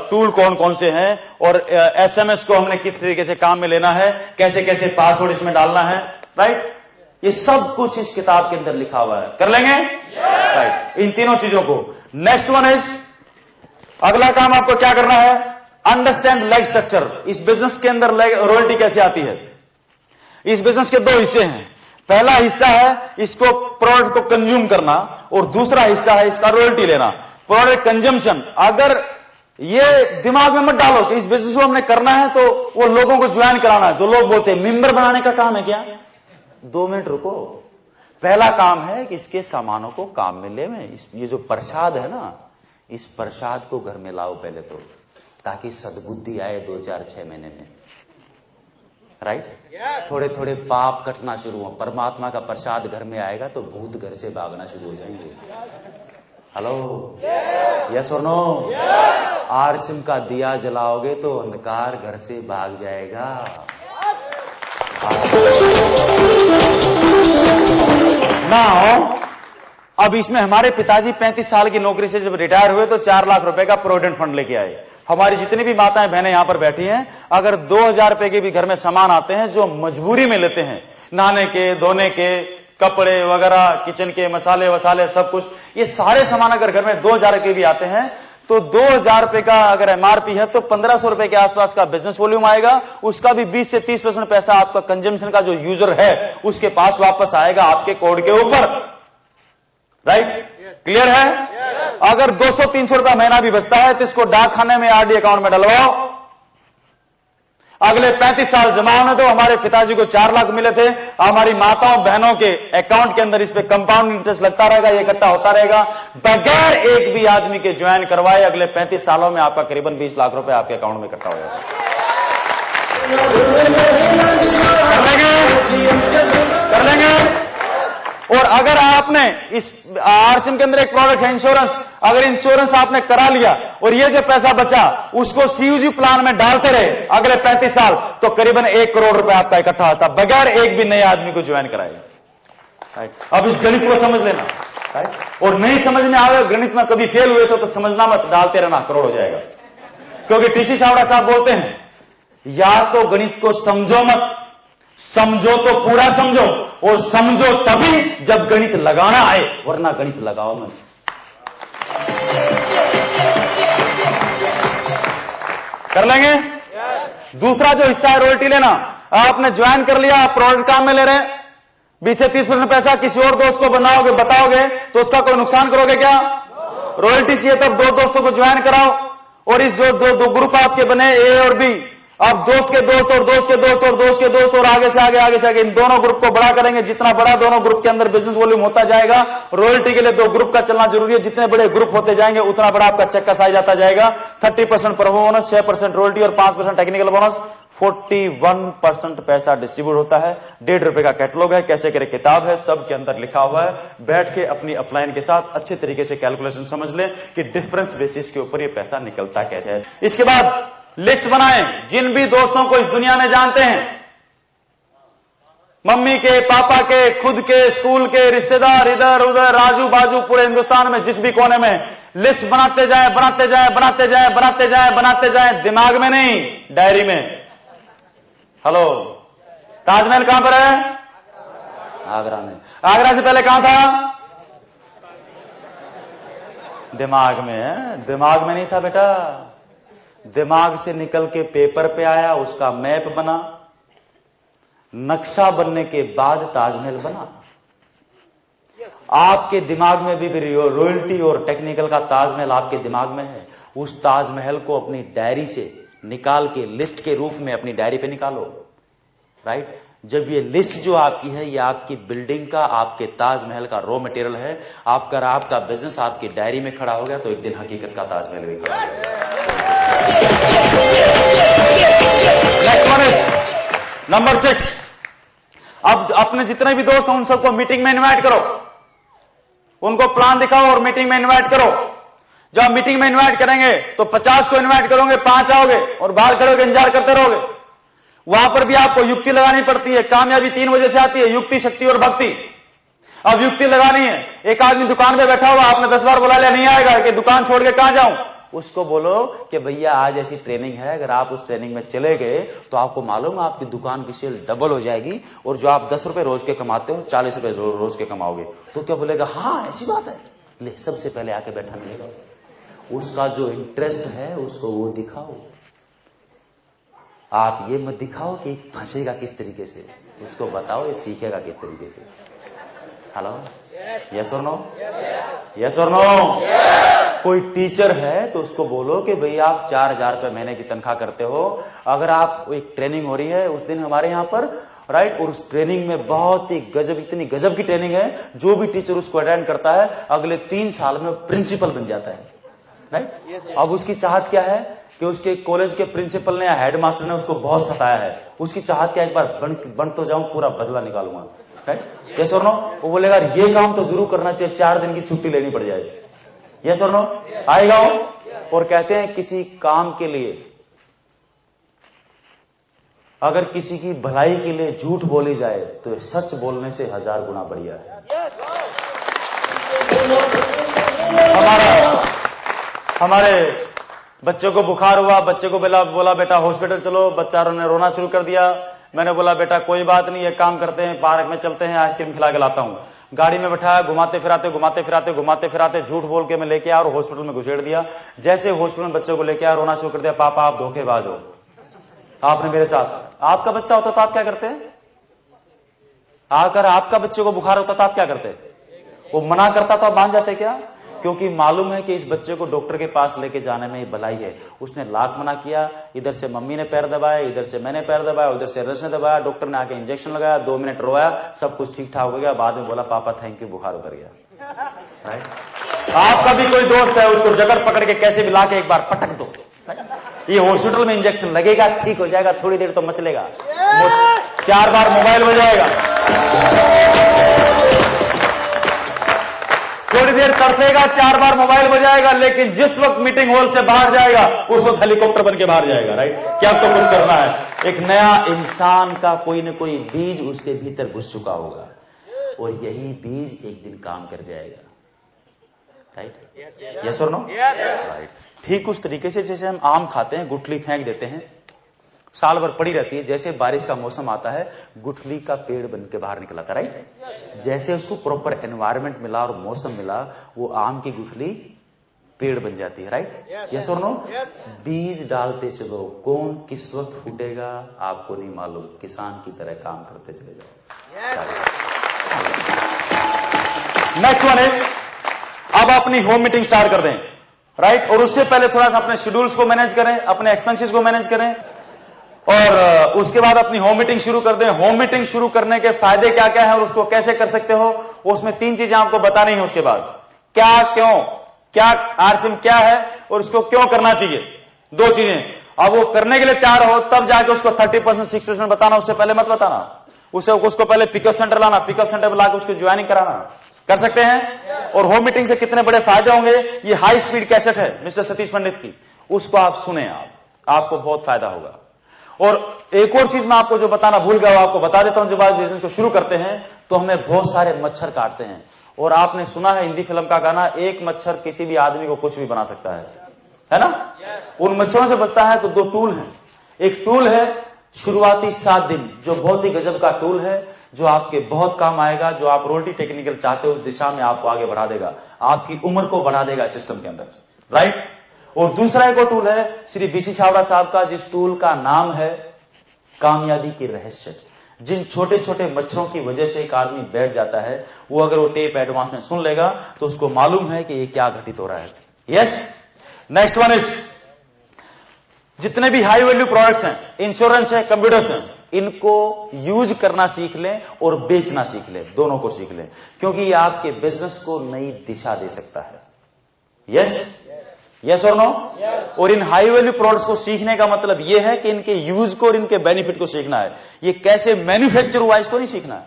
टूल कौन कौन से हैं, और एसएमएस को हमने किस तरीके से काम में लेना है, कैसे कैसे पासवर्ड इसमें डालना है, राइट, ये सब कुछ इस किताब के अंदर लिखा हुआ है। कर लेंगे? राइट, इन तीनों चीजों को। नेक्स्ट वन इज, अगला काम आपको क्या करना है? Understand leg structure. इस बिजनेस के अंदर रॉयल्टी कैसे आती है? इस बिजनेस के 2 हिस्से हैं। पहला हिस्सा है इसको प्रोडक्ट को कंज्यूम करना, और दूसरा हिस्सा है इसका रॉयल्टी लेना, प्रोडक्ट कंजम्पशन। अगर ये दिमाग में मत डालो कि इस बिजनेस को हमने करना है तो वो लोगों को ज्वाइन कराना है। जो लोग बोलते हैं मेंबर बनाने का काम है क्या? 2 मिनट रुको। पहला काम है कि इसके सामानों को काम में ले में। ये जो प्रसाद है ना, इस प्रसाद को घर में लाओ पहले तो। ताकि सद्बुद्धि आए 2-4-6 महीने में, राइट। थोड़े थोड़े पाप कटना शुरू हो, परमात्मा का प्रसाद घर में आएगा तो भूत घर से भागना शुरू हो जाएंगे। हेलो, यस और नो? आरसिम का दिया जलाओगे तो अंधकार घर से भाग जाएगा। नाउ अब इसमें हमारे पिताजी 35 साल की नौकरी से जब रिटायर हुए तो 4 लाख रुपए का प्रोविडेंट फंड लेके आए। हमारी जितनी भी माताएं बहनें यहां पर बैठी हैं, अगर 2000 रुपए के भी घर में सामान आते हैं जो मजबूरी में लेते हैं, नहाने के, धोने के, कपड़े वगैरह, किचन के मसाले वसाले सब कुछ, ये सारे सामान अगर घर में 2000 के भी आते हैं तो 2000 रुपए का अगर एमआरपी है तो 1500 रुपए के आसपास का बिजनेस वॉल्यूम आएगा। उसका भी 20 से 30% पैसा आपका कंजम्पशन का जो यूजर है उसके पास वापस आएगा आपके कोड के ऊपर, राइट? क्लियर है? अगर 200-300 रुपया महीना भी बचता है तो इसको डाक खाने में आरडी अकाउंट में डलवाओ, अगले 35 साल जमा होने दो। हमारे पिताजी को 4 लाख मिले थे, हमारी माताओं बहनों के अकाउंट के अंदर इस पे कंपाउंड इंटरेस्ट लगता रहेगा, ये इकट्ठा होता रहेगा बगैर एक भी आदमी के ज्वाइन करवाए। अगले 35 सालों में आपका करीबन 20 लाख रुपए आपके अकाउंट में इकट्ठा हो जाएगा। कर लेंगे। और अगर आपने इस आरसिम के अंदर एक प्रोडक्ट है इंश्योरेंस, अगर इंश्योरेंस आपने करा लिया और ये जो पैसा बचा उसको सीयूजी प्लान में डालते रहे अगले 35 साल तो करीबन 1 करोड़ रुपए आपका इकट्ठा होता बगैर एक भी नए आदमी को ज्वाइन कराएगा। अब इस गणित को समझ लेना, और नहीं समझ में आवे, गणित में कभी फेल हुए तो समझना मत, डालते रहना, करोड़ हो जाएगा। क्योंकि टीसी सावड़ा साहब बोलते हैं या तो गणित को समझो मत, समझो तो पूरा समझो, और समझो तभी जब गणित लगाना आए, वरना गणित लगाओ मत। कर लेंगे? दूसरा जो हिस्सा है रॉयल्टी लेना। आपने ज्वाइन कर लिया, आप प्रोडक्ट काम में ले रहे हैं, 20 से 30% पैसा किसी और दोस्त को बताओगे तो उसका कोई नुकसान करोगे क्या? रॉयल्टी चाहिए तब 2 दोस्तों को ज्वाइन कराओ, और इस जो दो ग्रुप आपके बने ए और बी, आप दोस्त के दोस्त और दोस्त के दोस्त और दोस्त के दोस्त और आगे से आगे इन दोनों ग्रुप को बड़ा करेंगे। जितना बड़ा दोनों ग्रुप के अंदर बिजनेस वॉल्यूम होता जाएगा, रॉयल्टी के लिए 2 ग्रुप का चलना जरूरी है। जितने बड़े ग्रुप होते जाएंगे उतना बड़ा आपका चेक का साइज आता जाएगा। 30% प्रमो बोनस, 6% रॉयल्टी और 5% टेक्निकल बोनस, 41% पैसा डिस्ट्रीब्यूट होता है। 1.5 रुपए का कैटलॉग है, कैसे करे किताब है, सब के अंदर लिखा हुआ है। बैठ के अपनी अपलाइन के साथ अच्छे तरीके से कैलकुलेशन समझ ले कि डिफरेंस बेसिस के ऊपर ये पैसा निकलता कैसे है। इसके बाद लिस्ट बनाएं, जिन भी दोस्तों को इस दुनिया में जानते हैं, मम्मी के, पापा के, खुद के, स्कूल के, रिश्तेदार, इधर उधर राजू बाजू, पूरे हिंदुस्तान में जिस भी कोने में, लिस्ट बनाते जाए, बनाते जाए, बनाते जाए, बनाते जाए, बनाते जाए, दिमाग में नहीं, डायरी में। हेलो, ताजमहल कहां पर है? आगरा में। आगरा से पहले कहां था? दिमाग में है। दिमाग में नहीं था बेटा, दिमाग से निकल के पेपर पे आया, उसका मैप बना, नक्शा बनने के बाद ताजमहल बना। आपके दिमाग में भी रॉयल्टी और टेक्निकल का ताजमहल आपके दिमाग में है। उस ताजमहल को अपनी डायरी से निकाल के लिस्ट के रूप में अपनी डायरी पे निकालो, राइट? जब ये लिस्ट जो आपकी है, ये आपकी बिल्डिंग का, आपके ताजमहल का रॉ मटेरियल है। आपका बिजनेस आपकी डायरी में खड़ा हो गया तो एक दिन हकीकत का ताजमहल भी खड़ा हो गया। Next one is number 6। अब अपने जितने भी दोस्त हैं उन सबको मीटिंग में इनवाइट करो, उनको प्लान दिखाओ और मीटिंग में इनवाइट करो। जब मीटिंग में इनवाइट करेंगे तो 50 को इनवाइट करोगे, 5 आओगे और बाहर खड़े होकर इंतजार करते रहोगे। वहां पर भी आपको युक्ति लगानी पड़ती है। कामयाबी 3 वजह से आती है, युक्ति, शक्ति और भक्ति। अब युक्ति लगानी है। एक आदमी दुकान पे बैठा हुआ, आपने 10 बार बुला लिया, नहीं आएगा कि दुकान छोड़ के कहां जाऊं। उसको बोलो कि भैया आज ऐसी ट्रेनिंग है, अगर आप उस ट्रेनिंग में चले गए तो आपको मालूम है आपकी दुकान की सेल डबल हो जाएगी, और जो आप 10 रुपए रोज के कमाते हो 40 रुपए रोज के कमाओगे। तो क्या बोलेगा? हाँ ऐसी बात है, ले सबसे पहले आके बैठा मिलेगा। उसका जो इंटरेस्ट है उसको वो दिखाओ। आप ये मत दिखाओ कि फंसेगा किस तरीके से, उसको बताओ ये सीखेगा किस तरीके से। हेलो, यस और नो? यस और नो? कोई टीचर है तो उसको बोलो कि भैया आप 4000 रुपए महीने की तनख्वाह करते हो, अगर आप एक ट्रेनिंग हो रही है उस दिन हमारे यहां पर, राइट, और उस ट्रेनिंग में बहुत ही गजब, इतनी गजब की ट्रेनिंग है, जो भी टीचर उसको अटेंड करता है अगले 3 साल में प्रिंसिपल बन जाता है, राइट? अब उसकी चाहत क्या है कि उसके कॉलेज के प्रिंसिपल ने या हेडमास्टर ने उसको बहुत सताया है, उसकी चाहत क्या एक बार बन तो जाऊं, पूरा बदला निकालूंगा, राइट? यस और नो? वो बोलेगा ये काम तो जरूर करना चाहिए, 4 दिन की छुट्टी लेनी पड़ जाए। यस और नो? आएगा वो। और कहते हैं किसी काम के लिए अगर किसी की भलाई के लिए झूठ बोली जाए तो सच बोलने से 1000 गुना बढ़िया है। हमारे बच्चों को बुखार हुआ, बच्चे को बोला बेटा हॉस्पिटल चलो, बच्चा ने रोना शुरू कर दिया। मैंने बोला बेटा कोई बात नहीं, एक काम करते हैं, पार्क में चलते हैं, आइसक्रीम खिला के लाता हूं। गाड़ी में बैठाया, घुमाते फिराते झूठ बोल के मैं लेके आया और हॉस्पिटल में घुसेड़ दिया। जैसे हॉस्पिटल में बच्चों को लेके आया, रोना शुरू कर दिया, पापा आप धोखेबाज हो, आपने मेरे साथ। आपका बच्चा होता तो आप क्या करते? अगर आपका बच्चे को बुखार होता तो आप क्या करते? वो मना करता तो आप मान जाते क्या? क्योंकि मालूम है कि इस बच्चे को डॉक्टर के पास लेके जाने में ही भलाई है। उसने लाख मना किया, इधर से मम्मी ने पैर दबाया, इधर से मैंने पैर दबाया, उधर से रस ने दबाया, डॉक्टर ने आके इंजेक्शन लगाया, 2 मिनट रोया, सब कुछ ठीक ठाक हो गया। बाद में बोला पापा थैंक यू, बुखार उतर गया। राइट? आपका भी कोई दोस्त है, उसको जगह पकड़ के कैसे भी लाके एक बार पटक दो, ये हॉस्पिटल में इंजेक्शन लगेगा, ठीक हो जाएगा, थोड़ी देर तो मचलेगा, 4 बार मोबाइल बजाएगा, थोड़ी देर तरसेगा, 4 बार मोबाइल बजाएगा, लेकिन जिस वक्त मीटिंग हॉल से बाहर जाएगा उस वक्त हेलीकॉप्टर बन के बाहर जाएगा। राइट? क्या तो कुछ करना है। एक नया इंसान का कोई न कोई बीज उसके भीतर घुस चुका होगा और यही बीज एक दिन काम कर जाएगा। राइट? यस और नो? राइट। ठीक उस तरीके से जैसे हम आम खाते हैं, गुठली फेंक देते हैं, साल भर पड़ी रहती है, जैसे बारिश का मौसम आता है गुठली का पेड़ बन के बाहर निकला था। राइट? जैसे उसको प्रॉपर एनवायरनमेंट मिला और मौसम मिला, वो आम की गुठली पेड़ बन जाती है। राइट? यस और नो? बीज डालते चलो, कौन किस वक्त फूटेगा आपको नहीं मालूम, किसान की तरह काम करते चले जाओ। नेक्स्ट वन इज, अब अपनी होम मीटिंग स्टार्ट कर दें। राइट? और उससे पहले थोड़ा सा अपने शेड्यूल्स को मैनेज करें, अपने एक्सपेंसेस को मैनेज करें और उसके बाद अपनी होम मीटिंग शुरू कर दें। होम मीटिंग शुरू करने के फायदे क्या क्या है और उसको कैसे कर सकते हो, उसमें 3 चीजें आपको बतानी है। उसके बाद क्या, क्यों, क्या आरसीएम क्या है और उसको क्यों करना चाहिए, 2 चीजें। अब वो करने के लिए तैयार हो तब जाके उसको 30% 60% बताना, उससे पहले मत बताना। उसको पहले पिकअप सेंटर लाना, पिकअप सेंटर लाकर उसको ज्वाइनिंग कराना। कर सकते हैं? और होम मीटिंग से कितने बड़े फायदे होंगे, ये हाई स्पीड कैसेट है मिस्टर सतीश पंडित की, उसको आप सुने, आपको बहुत फायदा होगा। और एक और चीज मैं आपको जो बताना भूल गया वो आपको बता देता हूं। जब आप बिजनेस को शुरू करते हैं तो हमें बहुत सारे मच्छर काटते हैं, और आपने सुना है हिंदी फिल्म का गाना, एक मच्छर किसी भी आदमी को कुछ भी बना सकता है ना? उन मच्छरों से बचता है तो 2 टूल हैं। एक टूल है शुरुआती 7 दिन, जो बहुत ही गजब का टूल है, जो आपके बहुत काम आएगा, जो आप रोटी टेक्निकल चाहते हो उस दिशा में आपको आगे बढ़ा देगा, आपकी उम्र को बढ़ा देगा सिस्टम के अंदर। राइट? और दूसरा एक और टूल है श्री बीसी छाबड़ा साहब का, जिस टूल का नाम है कामयाबी के रहस्य। जिन छोटे छोटे मच्छरों की वजह से एक आदमी बैठ जाता है, वो अगर वो टेप एडवांस में सुन लेगा तो उसको मालूम है कि ये क्या घटित हो रहा है। यस? नेक्स्ट वन इज, जितने भी हाई वैल्यू प्रोडक्ट्स हैं, इंश्योरेंस है, कंप्यूटर्स हैं, इनको यूज करना सीख लें और बेचना सीख लें, दोनों को सीख लें, क्योंकि ये आपके बिजनेस को नई दिशा दे सकता है। यस? यस और नो? और इन हाई वैल्यू प्रोडक्ट्स को सीखने का मतलब यह है कि इनके यूज को और इनके बेनिफिट को सीखना है। ये कैसे मैन्युफैक्चर हुआ इसको नहीं सीखना है।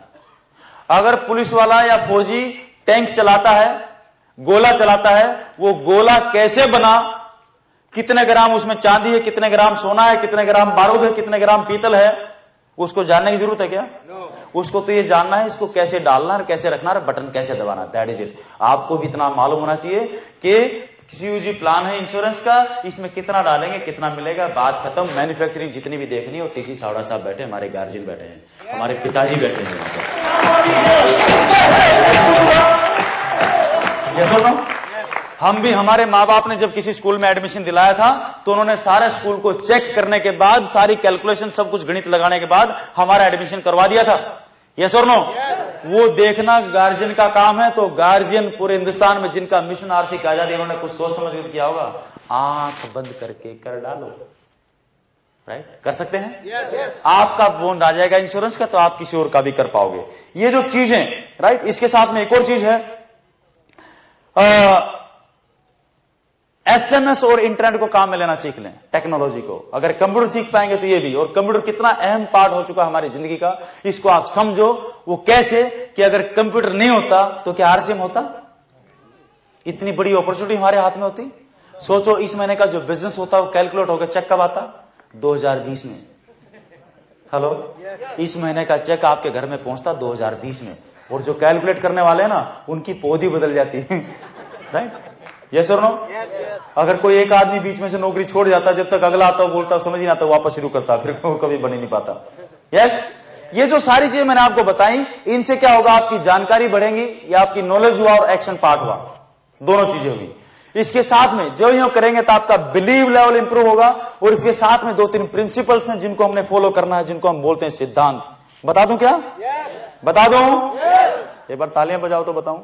अगर पुलिस वाला या फौजी टैंक चलाता है, गोला चलाता है, वो गोला कैसे बना, कितने ग्राम उसमें चांदी है, कितने ग्राम सोना है, कितने ग्राम बारूद है, कितने ग्राम पीतल है, उसको जानने की जरूरत है क्या? उसको तो ये जानना है इसको कैसे डालना है, कैसे रखना है, बटन कैसे दबाना, दैट इज इट। आपको भी इतना मालूम होना चाहिए कि सीयूजी प्लान है इंश्योरेंस का, इसमें कितना डालेंगे, कितना मिलेगा, बात खत्म। मैन्युफैक्चरिंग जितनी भी देखनी है, और टीसी छाबड़ा साहब बैठे, हमारे गार्जियन बैठे हैं, हमारे पिताजी बैठे हैं। हम भी, हमारे माँ बाप ने जब किसी स्कूल में एडमिशन दिलाया था तो उन्होंने सारे स्कूल को चेक करने के बाद, सारी कैलकुलेशन, सब कुछ गणित लगाने के बाद हमारा एडमिशन करवा दिया था। यस और नो? वो देखना गार्जियन का काम है। तो गार्जियन पूरे हिंदुस्तान में जिनका मिशन आर्थिक आजादी, उन्होंने कुछ सोच समझ कर किया होगा, आंख बंद करके कर डालो। राइट? कर सकते हैं? आपका बॉन्ड आ जाएगा इंश्योरेंस का, तो आप किसी और का भी कर पाओगे। ये जो चीजें, राइट, इसके साथ में एक और चीज है, एसएमएस और इंटरनेट को काम में लेना सीख लें, टेक्नोलॉजी को। अगर कंप्यूटर सीख पाएंगे तो ये भी, और कंप्यूटर कितना अहम पार्ट हो चुका हमारी जिंदगी का, इसको आप समझो। वो कैसे कि अगर कंप्यूटर नहीं होता तो क्या आरसीएम होता? इतनी बड़ी अपॉर्चुनिटी हमारे हाथ में होती। सोचो, इस महीने का जो बिजनेस होता है वो कैलकुलेट होकर चेक कब आता? 2020 में। हेलो, इस महीने का चेक आपके घर में पहुंचता 2020 में, और जो कैलकुलेट करने वाले हैं ना, उनकी पौधी बदल जाती है। राइट? यस और नो? अगर कोई एक आदमी बीच में से नौकरी छोड़ जाता, जब तक अगला आता बोलता समझ ही नहीं आता, वापस शुरू करता, फिर वो कभी बन ही नहीं पाता। यस, ये जो सारी चीजें मैंने आपको बताई, इनसे क्या होगा? आपकी जानकारी बढ़ेगी, या आपकी नॉलेज हुआ और एक्शन पार्ट हुआ, दोनों चीजें होगी। इसके साथ में जो यूं करेंगे तो आपका बिलीव लेवल इंप्रूव होगा, और इसके साथ में 2-3 प्रिंसिपल्स हैं जिनको हमने फॉलो करना है, जिनको हम बोलते हैं सिद्धांत। बता दूं क्या? बता दूं? एक बार तालियां बजाओ तो बताऊं।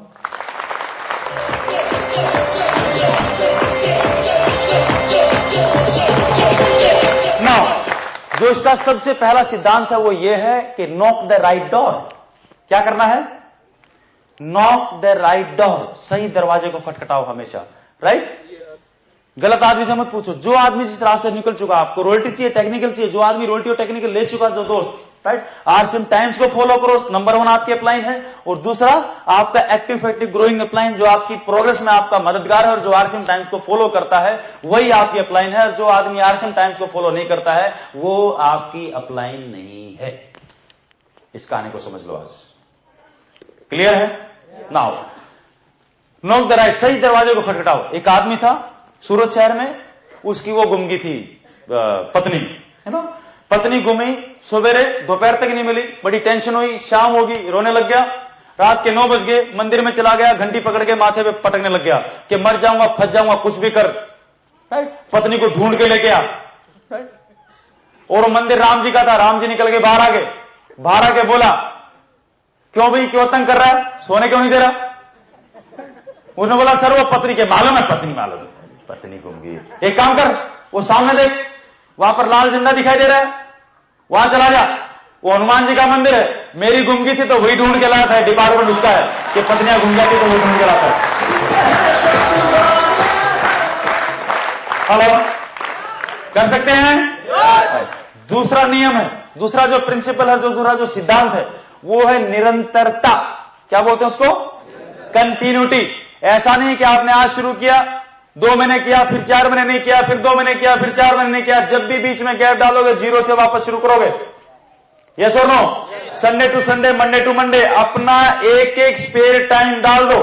नाउ, जो इसका सबसे पहला सिद्धांत है वो ये है कि नॉक द राइट डोर। क्या करना है? नॉक द राइट डोर, सही दरवाजे को खटखटाओ हमेशा। राइट? गलत आदमी से मत पूछो। जो आदमी जिस रास्ते निकल चुका, आपको रॉयल्टी चाहिए, टेक्निकल चाहिए, जो आदमी रॉयल्टी और टेक्निकल ले चुका, जो दोस्त, राइट, आरसीएम टाइम्स को फॉलो करो, नंबर 1 आपकी अपलाइन है। और दूसरा आपका एक्टिव इफेक्टिव ग्रोइंग अपलाइन, जो आपकी प्रोग्रेस में आपका मददगार है, और जो आरसीएम टाइम्स को फॉलो करता है वही आपकी अपलाइन है। जो आदमी आरसीएम टाइम्स को फॉलो नहीं करता है वो आपकी अपलाइन नहीं है। इस कहानी को समझ लो आज। क्लियर है? नाउ, नॉक द राइट, सही दरवाजे को खटखटाओ। एक आदमी था सूरत शहर में, उसकी वो गुम गई थी पत्नी, है ना। पत्नी गुमी, सवेरे दोपहर तक नहीं मिली, बड़ी टेंशन हुई, शाम होगी, रोने लग गया। रात के 9 बज गए, मंदिर में चला गया, घंटी पकड़ के माथे पे पटकने लग गया कि मर जाऊंगा, फंस जाऊंगा, कुछ भी कर। राइट? पत्नी को ढूंढ के लेके आ। राइट? और मंदिर राम जी का था, राम जी निकल के बाहर आ गए। बाहर आके बोला, क्यों भाई, क्यों तंग कर रहा है, सोने क्यों नहीं दे रहा? उसने बोला, सर वो पत्नी के मालूम है, पत्नी मालूम है, पत्नी गुम गई। एक काम कर, वो सामने देख, वहां पर लाल झंडा दिखाई दे रहा है, वहां चला जा, वो हनुमान जी का मंदिर है। मेरी गुम गई थी तो वही ढूंढ के लाता है, डिपार्टमेंट उसका है कि पत्नियां गुम जाती तो वही ढूंढ के लाता है। हेलो, कर सकते हैं? दूसरा नियम है, दूसरा जो प्रिंसिपल है, जो दूसरा जो सिद्धांत है, वो है निरंतरता। क्या बोलते हैं उसको? कंटिन्यूटी। ऐसा नहीं कि आपने आज शुरू किया, 2 महीने किया, फिर 4 महीने नहीं किया, फिर 2 महीने किया, फिर 4 महीने नहीं किया। जब भी बीच में गैप डालोगे, जीरो से वापस शुरू करोगे। यस और no? Sunday to Sunday, Monday to Monday, अपना एक एक स्पेयर टाइम डाल दो।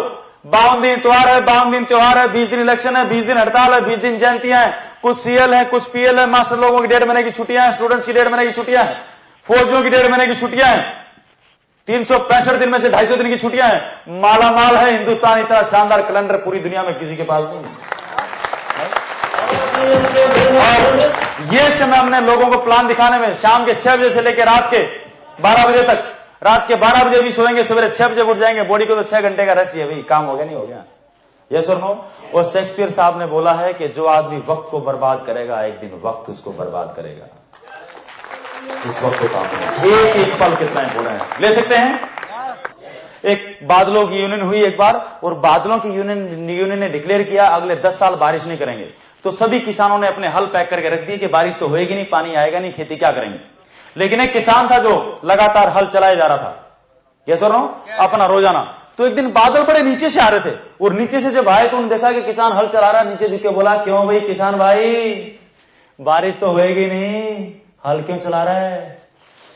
52 दिन त्योहार है, 52 दिन त्योहार है, 20 दिन इलेक्शन है, 20 दिन हड़ताल है, 20 दिन जयंतियां हैं, कुछ सीएल है, कुछ पीएल है, मास्टर लोगों की 1.5 महीने की छुट्टियां हैं, स्टूडेंट्स की 1.5 महीने की छुट्टियां हैं, फौजियों की 1.5 महीने की छुट्टियां हैं, 365 दिन में से 250 दिन की छुट्टियां हैं। माला माल है हिंदुस्तान, इतना शानदार कैलेंडर पूरी दुनिया में किसी के पास नहीं है। और ये समय हमने लोगों को प्लान दिखाने में, शाम के 6 बजे से लेकर रात के 12 बजे तक, रात के 12 बजे भी सोएंगे, सवेरे 6 बजे उठ जाएंगे। बॉडी को तो 6 घंटे का रेस्ट है भाई, काम हो गया नहीं हो गया? यस और नो? और शेक्सपियर साहब ने बोला है कि जो आदमी वक्त को बर्बाद करेगा, एक दिन वक्त उसको बर्बाद करेगा। इस वक्त को काम करें, एक एक पल कितना इंपॉर्टेंट है। ले सकते हैं? एक बादलों की यूनियन हुई एक बार, और बादलों की यूनियन ने डिक्लेयर किया अगले 10 साल बारिश नहीं करेंगे। तो सभी किसानों ने अपने हल पैक करके रख दिए कि बारिश तो होएगी नहीं, पानी आएगा नहीं, खेती क्या करेंगे। लेकिन एक किसान था जो लगातार हल चलाया जा रहा था, यस और नो, अपना रोजाना। तो एक दिन बादल बड़े नीचे से आ रहे थे, और नीचे से जब आए तो उन्होंने देखा कि किसान हल चला रहा है। नीचे झुक के बोला, क्यों भाई किसान भाई, बारिश तो होएगी नहीं, हल क्यों चला रहा है?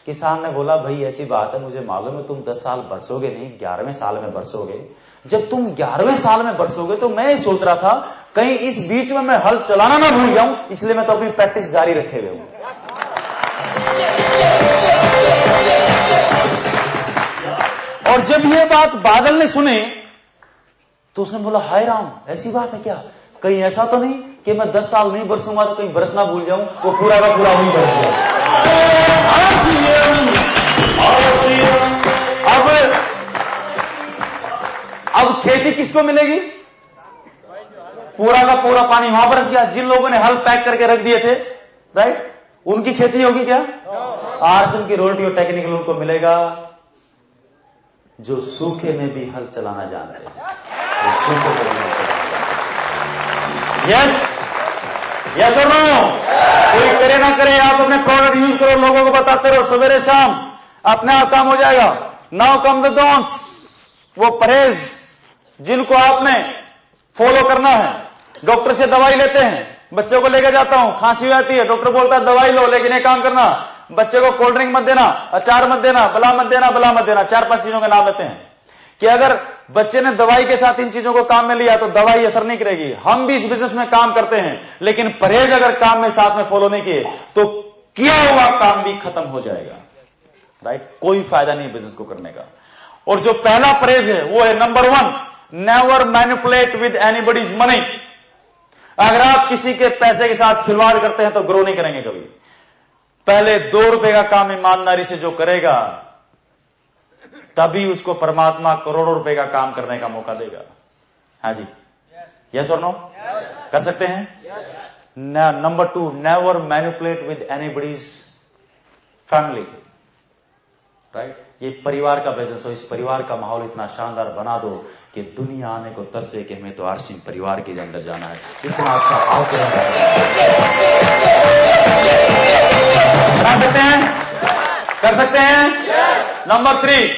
किसान ने बोला, भाई ऐसी बात है, मुझे मालूम है तुम 10 साल बरसोगे नहीं, 11वें साल में बरसोगे। जब तुम 11वें साल में बरसोगे तो मैं सोच रहा था कहीं इस बीच में मैं हल चलाना ना भूल जाऊं, इसलिए मैं तो अपनी प्रैक्टिस जारी रखे हुए हूं। और जब यह बात बादल ने सुनी तो उसने बोला, हाय राम, ऐसी बात है क्या? कहीं ऐसा तो नहीं कि मैं 10 साल नहीं बरसूंगा तो कहीं बरसना भूल जाऊं, वो पूरा का पूरा वही बरस गया। अब खेती किसको मिलेगी? पूरा का पूरा पानी वहां बरस गया। जिन लोगों ने हल पैक करके रख दिए थे, राइट, उनकी खेती होगी क्या? आरसीएम की रॉयल्टी और टेक्निकल उनको मिलेगा जो सूखे में भी हल चलाना जानते हैं। यस, यस और नो? कोई करे ना करे, आप अपने प्रोडक्ट यूज करो, लोगों को बताते रहो, सवेरे शाम अपने आप काम हो जाएगा। नाउ कम द डॉन्स, वो परहेज जिनको आपने फॉलो करना है। डॉक्टर से दवाई लेते हैं, बच्चों को लेकर जाता हूं, खांसी हो जाती है, डॉक्टर बोलता है दवाई लो, लेकिन एक काम करना, बच्चे को कोल्ड ड्रिंक मत देना, अचार मत देना, बला मत देना, बला मत देना। 4-5 चीजों के नाम लेते हैं कि अगर बच्चे ने दवाई के साथ इन चीजों को काम में लिया तो दवाई असर नहीं करेगी। हम भी इस बिजनेस में काम करते हैं, लेकिन परहेज अगर काम में साथ में फॉलो नहीं किए तो किया हुआ काम भी खत्म हो जाएगा। राइट? कोई फायदा नहीं बिजनेस को करने का। और जो पहला परहेज है वो है number 1, never manipulate with anybody's money. अगर आप किसी के पैसे के साथ खिलवाड़ करते हैं तो ग्रो नहीं करेंगे कभी। पहले 2 रुपए का काम ईमानदारी से जो करेगा, तभी उसको परमात्मा करोड़ों रुपए का काम करने का मौका देगा। हाँ जी, यस और नो? कर सकते हैं? Number 2, never manipulate with anybody's family. Right? ये परिवार का बिजनेस हो, इस परिवार का माहौल इतना शानदार बना दो कि दुनिया आने को तरसे कि हमें तो आरसी परिवार के अंदर जाना है। इतना अच्छा भाव कर सकते हैं? कर सकते हैं? Number 3,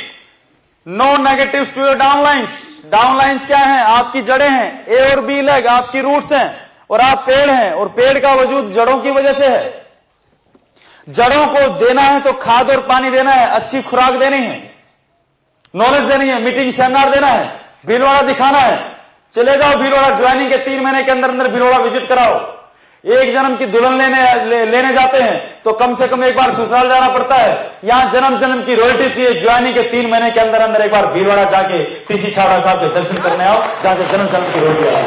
no negatives to your downlines. Downlines क्या है? आपकी जड़ें हैं, ए और बी लेग आपकी रूट्स हैं, और आप पेड़ हैं, और पेड़ का वजूद जड़ों की वजह से है। जड़ों को देना है तो खाद और पानी देना है, अच्छी खुराक देनी है, नॉलेज देनी है, मीटिंग सेमिनार देना है, भीलवाड़ा दिखाना है। चले जाओ भीलवाड़ा, ज्वाइनिंग के 3 महीने के अंदर अंदर भीलवाड़ा विजिट कराओ। एक जन्म की दुल्हन लेने जाते हैं तो कम से कम एक बार ससुराल जाना पड़ता है। यहां जन्म जन्म की रॉयल्टी चाहिए। ज्वाइनिंग के 3 महीने के अंदर अंदर एक बार भीलवाड़ा जाके टीसी छाबड़ा साहब के दर्शन करने आओ, जहां से जन्म जन्म की रॉयल्टी आती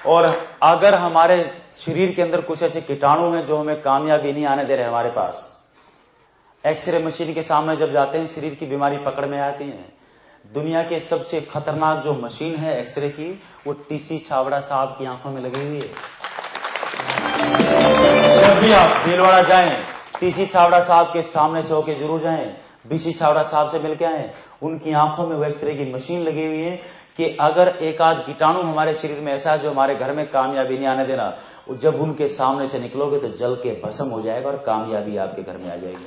और अगर हमारे शरीर के अंदर कुछ ऐसे कीटाणु हैं जो हमें कामयाबी नहीं आने दे रहे हमारे पास, एक्सरे मशीन के सामने जब जाते हैं शरीर की बीमारी पकड़ में आती है। दुनिया के सबसे खतरनाक जो मशीन है एक्सरे की, वो टीसी छाबड़ा साहब की आंखों में लगी हुई है। जब भी आप भीलवाड़ा जाएं, टीसी छाबड़ा साहब के सामने से होके जरूर जाएं, बीसी छाबड़ा साहब से मिलके आए। उनकी आंखों में वो एक्सरे की मशीन लगी हुई है कि अगर एक आध कीटाणु हमारे शरीर में ऐसा है जो हमारे घर में कामयाबी नहीं आने देना, जब उनके सामने से निकलोगे तो जल के भस्म हो जाएगा और कामयाबी आपके घर में आ जाएगी।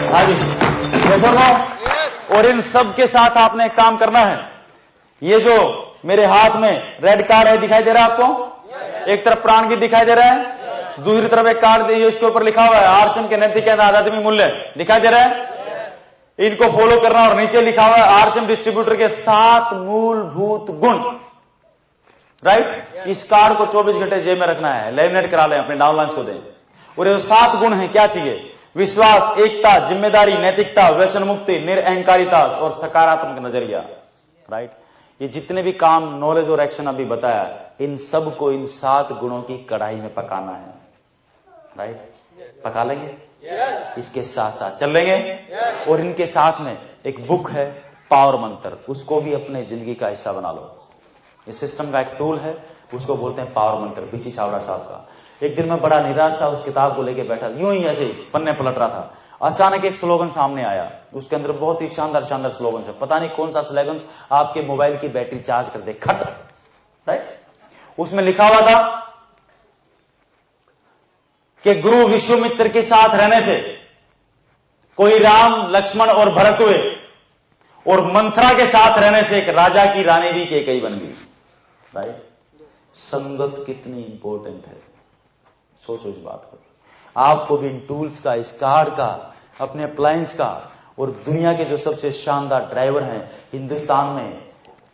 हाँ जी, और इन सब के साथ आपने एक काम करना है। ये जो मेरे हाथ में रेड कार्ड है दिखाई दे रहा है आपको? एक तरफ प्राण गीत दिखाई दे रहा है, दूसरी तरफ एक कार्ड है, इसके ऊपर लिखा हुआ है आरसीएम के नैतिक आध्यात्मिक मूल्य, दिखाई दे रहा है? इनको फॉलो करना। और नीचे लिखा हुआ है आरसीएम डिस्ट्रीब्यूटर के 7 मूलभूत गुण। राइट? इस कार्ड को 24 घंटे जेब में रखना है, लेमिनेट करा लें, अपने डाउनलाइंस को दें। और ये 7 गुण हैं, क्या चाहिए? विश्वास, एकता, जिम्मेदारी, नैतिकता, व्यसन मुक्ति, निरअहंकारिता और सकारात्मक नजरिया। राइट? ये जितने भी काम, नॉलेज और एक्शन अभी बताया, इन सब को इन 7 गुणों की कढ़ाई में पकाना है। राइट? पका लेंगे? इसके साथ साथ चल लेंगे। और इनके साथ में एक बुक है पावर मंत्र, उसको भी अपने जिंदगी का हिस्सा बना लो। इस सिस्टम का एक टूल है, उसको बोलते हैं पावर मंत्र, बीसी छाबड़ा साहब का। एक दिन मैं बड़ा निराश था, उस किताब को लेके बैठा, यूं ही ऐसे पन्ने पलट रहा था। अचानक एक स्लोगन सामने आया, उसके अंदर बहुत ही शानदार शानदार स्लोगन है। पता नहीं कौन सा स्लोगन आपके मोबाइल की बैटरी चार्ज कर दे, खट। राइट? उसमें लिखा हुआ था कि गुरु विश्वामित्र के साथ रहने से कोई राम, लक्ष्मण और भरत हुए, और मंथरा के साथ रहने से एक राजा की रानी भी केकई बन गई। राइट? संगत कितनी इंपॉर्टेंट है, सोचो इस बात को। आपको भी इन टूल्स का, इस कार्ड का, अपने अप्लायंस का, और दुनिया के जो सबसे शानदार ड्राइवर हैं हिंदुस्तान में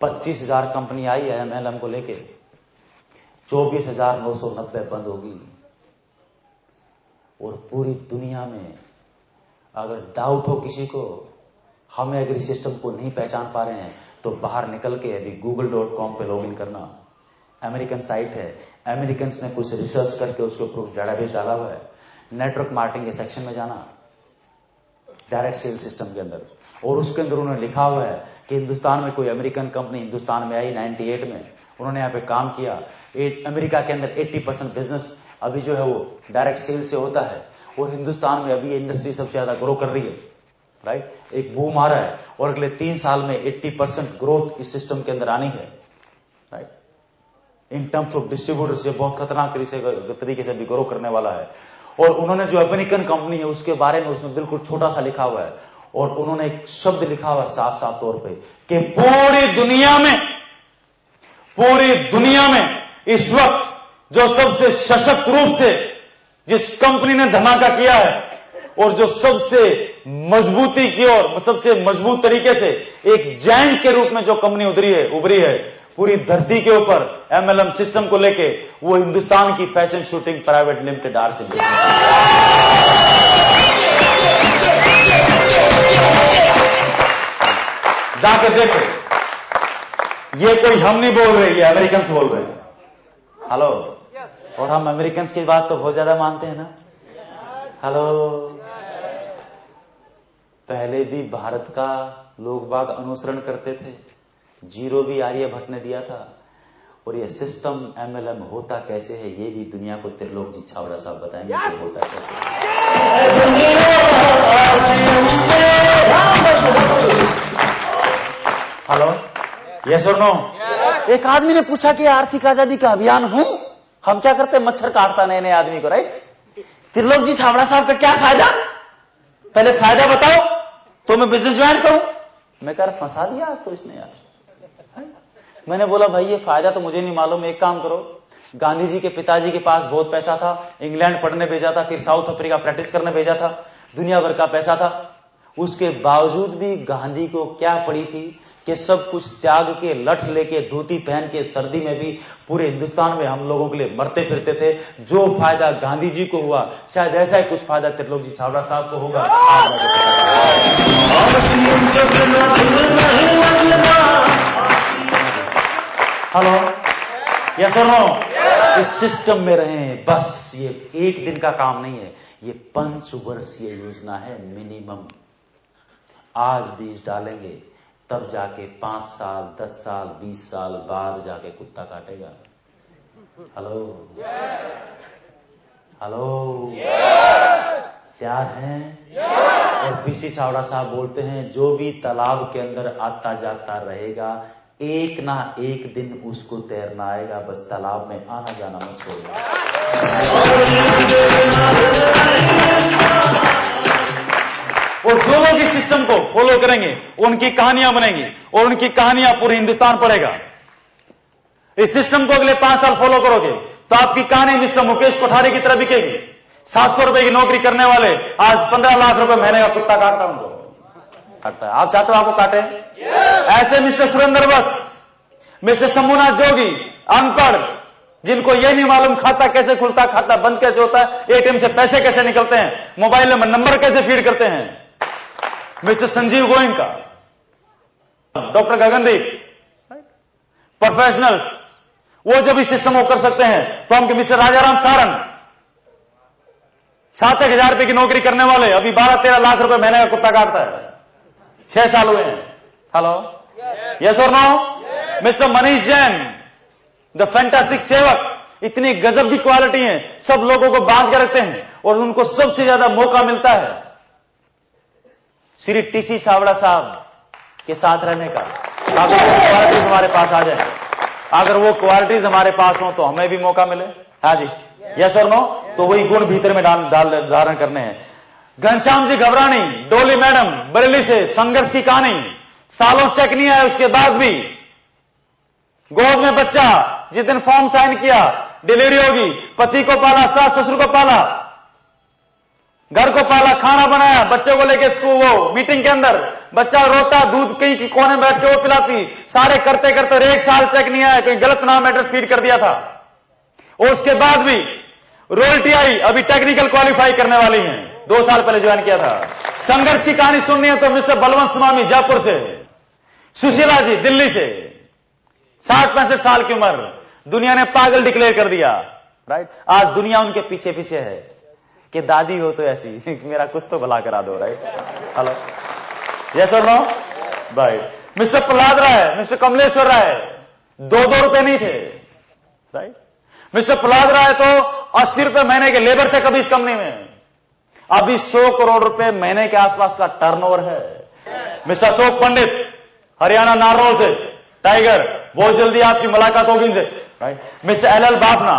25,000 कंपनी आई है एमएलएम को लेके, 24,990 बंद होगी। और पूरी दुनिया में अगर डाउट हो किसी को, हमें अगर इस सिस्टम को नहीं पहचान पा रहे हैं, तो बाहर निकल के अभी google.com पे लॉगिन करना। अमेरिकन साइट है, अमेरिकन ने कुछ रिसर्च करके उसके ऊपर डेटाबेस डाला हुआ है। नेटवर्क मार्केटिंग के सेक्शन में जाना, डायरेक्ट सेल सिस्टम के अंदर, और उसके अंदर उन्होंने लिखा हुआ है कि हिंदुस्तान में कोई अमेरिकन कंपनी हिंदुस्तान में आई 98 में, उन्होंने यहाँ पे काम किया। अमेरिका के अंदर 80% बिजनेस अभी जो है वो डायरेक्ट सेल से होता है, और हिंदुस्तान में अभी इंडस्ट्री सबसे ज्यादा ग्रो कर रही है, राइट। एक बूम आ रहा है, और अगले 3 साल में 80% ग्रोथ इस सिस्टम के अंदर आनी है, right. In terms of distributors ये बहुत खतरनाक तरीके से भी ग्रो करने वाला है। और उन्होंने जो अमेरिकन कंपनी है उसके बारे में उसमें बिल्कुल छोटा सा लिखा हुआ है, और उन्होंने एक शब्द लिखा हुआ है साफ साफ तौर पे कि पूरी दुनिया में इस वक्त जो सबसे सशक्त रूप से जिस कंपनी ने धमाका किया है, और जो सबसे मजबूती की और सबसे मजबूत तरीके से एक जायंट के रूप में जो कंपनी उभरी है पूरी धरती के ऊपर एमएलएम सिस्टम को लेके, वो हिंदुस्तान की fashion shooting private limited RCB. जाके देखो, ये कोई हम नहीं बोल रहे, ये अमेरिकन बोल रहे हैं। हेलो, और हम अमेरिकन की बात तो बहुत ज्यादा मानते हैं ना। हेलो, पहले भी भारत का लोग बाग अनुसरण करते थे, जीरो भी आर्यभट्ट ने दिया था, और ये सिस्टम एमएलएम होता कैसे है ये भी दुनिया को त्रिलोक जी छाबड़ा साहब बताएंगे कि होता कैसे है। हेलो, यस और नो? एक आदमी ने पूछा कि आर्थिक आजादी का अभियान हूं, हम क्या करते, मच्छर काटता नए नए आदमी को, राइट। त्रिलोक जी छाबड़ा साहब का क्या फायदा, पहले फायदा बताओ तो मैं बिजनेस ज्वाइन करूं। मैं कह रहा फंसा दिया आज तो इसने यार। मैंने बोला भाई ये फायदा तो मुझे नहीं मालूम, एक काम करो, गांधी जी के पिताजी के पास बहुत पैसा था, इंग्लैंड पढ़ने भेजा था, फिर साउथ अफ्रीका प्रैक्टिस करने भेजा था, दुनिया भर का पैसा था, उसके बावजूद भी गांधी को क्या पड़ी थी कि सब कुछ त्याग के, लठ लेके, धोती पहन के, सर्दी में भी पूरे हिंदुस्तान में हम लोगों के लिए मरते फिरते थे। जो फायदा गांधी जी को हुआ शायद ऐसा ही कुछ फायदा त्रिलोक जी छाबड़ा साहब को होगा। हेलो, यस और नो? इस सिस्टम में रहें, बस ये एक दिन का काम नहीं है, ये 5 वर्षीय योजना है मिनिमम। आज बीज डालेंगे तब जाके 5 साल, 10 साल, 20 साल बाद जाके कुत्ता काटेगा। हेलो, हेलो, तैयार हैं? और पीसी छाबड़ा साहब बोलते हैं जो भी तालाब के अंदर आता जाता रहेगा एक ना एक दिन उसको तैरना आएगा, बस तालाब में आना जाना मत छोड़ना। और जो लोग इस सिस्टम को फॉलो करेंगे उनकी कहानियां बनेंगी, और उनकी कहानियां पूरे हिंदुस्तान पढ़ेगा। इस सिस्टम को अगले 5 साल फॉलो करोगे तो आपकी कहानी मिस्टर मुकेश कोठारी की तरह बिकेगी। 700 रुपए की नौकरी करने वाले आज 15 लाख रुपए महीने का कुत्ता काटता उनको काटता है। आप चाहते हो आपको काटे? ऐसे मिस्टर सुरेंद्र वत्स, मिस्टर शंभुनाथ जोगी, अनपढ़, जिनको ये नहीं मालूम खाता कैसे खुलता, खाता बंद कैसे होता है, एटीएम से पैसे कैसे निकलते हैं, मोबाइल नंबर कैसे फीड करते हैं, mister Sanjeev Goenka, doctor Gagandeep, professionals, वो जब इस सिस्टम को कर सकते हैं तो हम मिस्टर राजाराम सारंग, 7,000 रुपए की नौकरी करने वाले, अभी 12-13 लाख रुपए महीने का कुत्ता काटता है, 6 साल हुए हैं। हेलो, यस और no? Mister Manish Jain, the fantastic sevak, इतनी गजब की क्वालिटी है, सब लोगों को बांध के रखते हैं और उनको सबसे ज्यादा मौका मिलता है श्री टीसी छाबड़ा साहब के साथ रहने का। ताकि वो क्वालिटीज हमारे पास आ जाए, अगर वो क्वालिटीज हमारे पास हो तो हमें भी मौका मिले। हाँ जी, यस और नो? तो वही गुण भीतर में धारण करने हैं। घनश्याम जी घबरानी, डोली मैडम, बरेली से, संघर्ष की कहानी, सालों चेक नहीं आया उसके बाद भी गोद में बच्चा, जिस दिन फॉर्म साइन किया डिलीवरी होगी, पति को पाला, सास ससुर को पाला, घर को पाला, खाना बनाया, बच्चों को लेके स्कूल, वो मीटिंग के अंदर बच्चा रोता, दूध कहीं की कोने में बैठ के वो पिलाती, सारे करते करते 1 साल चेक नहीं आया, कोई गलत नाम एड्रेस फीड कर दिया था, और उसके बाद भी रॉयल्टी आई, अभी टेक्निकल क्वालिफाई करने वाली हैं, 2 साल पहले ज्वाइन किया था। संघर्ष की कहानी सुननी है तो मिस्टर बलवंत स्वामी जयपुर से, सुशीला जी दिल्ली से, 60-65 साल की उम्र, दुनिया ने पागल डिक्लेयर कर दिया, राइट। आज दुनिया उनके पीछे पीछे है कि दादी हो तो ऐसी, मेरा कुछ तो भला करा दो, राइट। हेलो, यस और नो? राइट। मिस्टर प्रहलाद राय, मिस्टर कमलेश्वर राय, 2-2 रुपए नहीं थे, राइट। मिस्टर प्रहलाद राय तो 80 रुपए महीने के लेबर थे कभी इस कंपनी में, अभी 100 करोड़ रुपए महीने के आसपास का टर्नओवर है। मिस्टर अशोक पंडित हरियाणा नारनौल से, टाइगर, बहुत जल्दी आपकी मुलाकात होगी इनसे, राइट। मिस्टर एल बापना,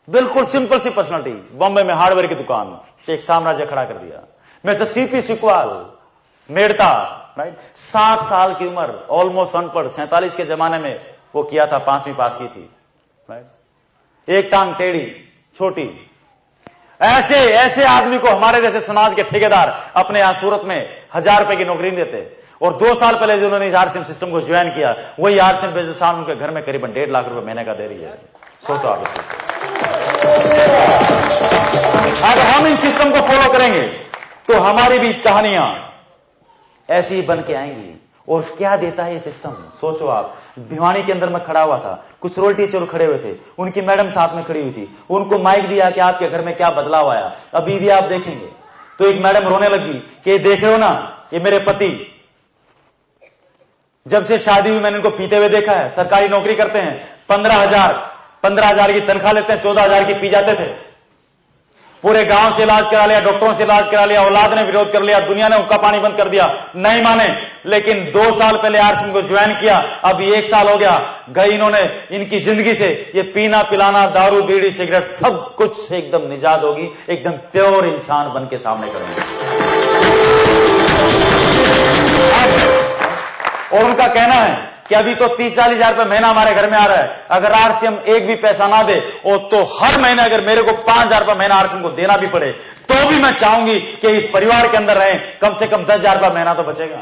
बिल्कुल सिंपल सी पर्सनालिटी, बॉम्बे में हार्डवेयर की दुकान से एक साम्राज्य खड़ा कर दिया। मिस्टर सीपी सिकवाल, मेड़ता, राइट, 60 साल की उम्र, ऑलमोस्ट अनपढ़, 47 के जमाने में वो किया था, 5वीं पास की थी, राइट। एक टांग टेढ़ी, छोटी, ऐसे आदमी को हमारे जैसे समाज के ठेकेदार अपने यहां सूरत में 1000 रुपए की नौकरी नहीं देते। और 2 साल पहले जिन्होंने आरसीएम सिस्टम को ज्वाइन किया, वही आरसीएम बिजनेसमैन उनके घर में करीबन 1.5 लाख रुपए महीने का दे रही है। सोचो आप इसको। अगर हम इन सिस्टम को फॉलो करेंगे तो हमारी भी कहानियां ऐसी ही बन के आएंगी। और क्या देता है ये सिस्टम, सोचो आप। भिवानी के अंदर मैं खड़ा हुआ था, कुछ रोल टीचर खड़े हुए थे, उनकी मैडम साथ में खड़ी हुई थी, उनको माइक दिया कि आपके घर में क्या बदलाव आया, अभी भी आप देखेंगे। तो एक मैडम रोने लगी कि देख रहे हो ना, ये मेरे पति, जब से शादी हुई मैंने इनको पीते हुए देखा है, सरकारी नौकरी करते हैं, 15,000 की तनख्वाह लेते हैं, 14,000 की पी जाते थे, पूरे गांव से इलाज करा लिया, डॉक्टरों से इलाज करा लिया, औलाद ने विरोध कर लिया, दुनिया ने हुक्का पानी बंद कर दिया, नहीं माने। लेकिन 2 साल पहले आरसीएम को ज्वाइन किया, अभी 1 साल हो गया, गई इन्होंने इनकी जिंदगी से ये पीना पिलाना, दारू बीड़ी सिगरेट सब कुछ से एकदम निजात होगी, एकदम प्योर इंसान बन के सामने करेंगे। और उनका कहना है कि अभी तो 30-40 हजार रुपए महीना हमारे घर में आ रहा है, अगर आरसीएम एक भी पैसा ना दे और तो हर महीने अगर मेरे को 5,000 रुपए महीना आरसीएम को देना भी पड़े तो भी मैं चाहूंगी कि इस परिवार के अंदर रहें, कम से कम 10,000 रुपए महीना तो बचेगा।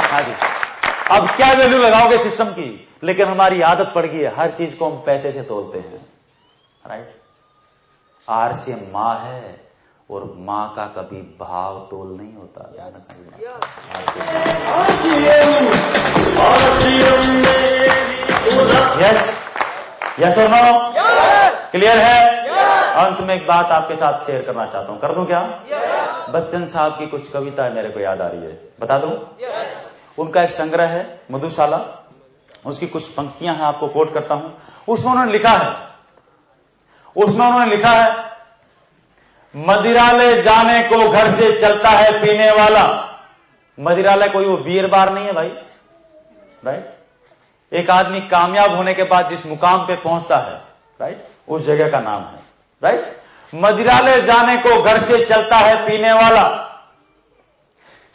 हाँ जी, अब क्या वैल्यू लगाओगे सिस्टम की, लेकिन हमारी आदत पड़ गई है, हर चीज को हम पैसे से तोलते हैं, राइट। आरसीएम मां है और मां का कभी भाव तोल नहीं होता। यस और नो, क्लियर है? अंत में एक बात आपके साथ शेयर करना चाहता हूं, कर दूं क्या? बच्चन साहब की कुछ कविता मेरे को याद आ रही है, बता दूं? उनका एक संग्रह है मधुशाला, उसकी कुछ पंक्तियां हैं, आपको कोट करता हूं। उसमें उन्होंने लिखा है, मदिरालय जाने को घर से चलता है पीने वाला। मदिरालय कोई वो बियर बार नहीं है भाई, राइट। एक आदमी कामयाब होने के बाद जिस मुकाम पे पहुंचता है, राइट, उस जगह का नाम है, राइट। मदिरालय जाने को घर से चलता है पीने वाला,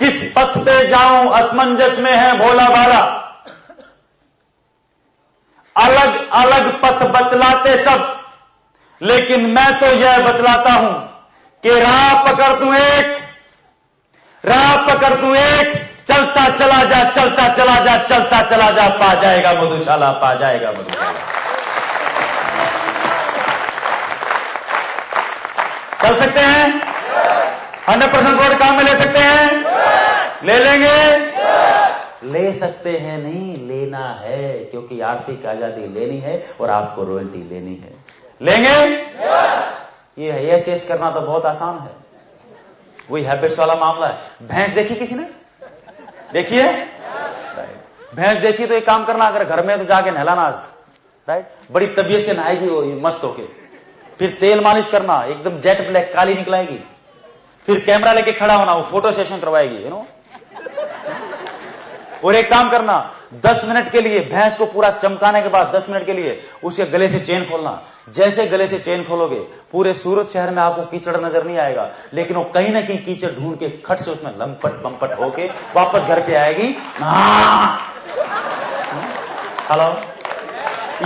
किस पथ पे जाऊं असमंजस में है भोला भाला। अलग अलग पथ बतलाते सब, लेकिन मैं तो यह बतलाता हूं कि राह पकड़ तू एक, चलता चला जा, चलता चला जा, चलता चला जा, पा जाएगा मधुशाला, पा जाएगा मधुशाला। चल सकते हैं? 100% वोट काम में ले सकते हैं? ले लेंगे? ले सकते हैं नहीं, लेना है, क्योंकि आर्थिक आजादी लेनी है और आपको रॉयल्टी लेनी है। लेंगे? ये एस करना तो बहुत आसान है, वही हैबिट्स वाला मामला है। भैंस देखी किसी ने? देखिए, भैंस देखी तो एक काम करना, अगर घर में तो जाके नहलाना, राइट, बड़ी तबीयत से नहाएगी वो मस्त होके, फिर तेल मालिश करना, एकदम जेट ब्लैक काली निकलाएगी, फिर कैमरा लेके खड़ा होना, वो फोटो सेशन करवाएगी, यू नो। और एक काम करना, 10 मिनट के लिए भैंस को पूरा चमकाने के बाद 10 मिनट के लिए उसके गले से चेन खोलना। जैसे गले से चेन खोलोगे, पूरे सूरत शहर में आपको कीचड़ नजर नहीं आएगा, लेकिन वो कहीं ना कहीं कीचड़ ढूंढ के खट से उसमें लंपट पंपट होके वापस घर पे आएगी। हेलो,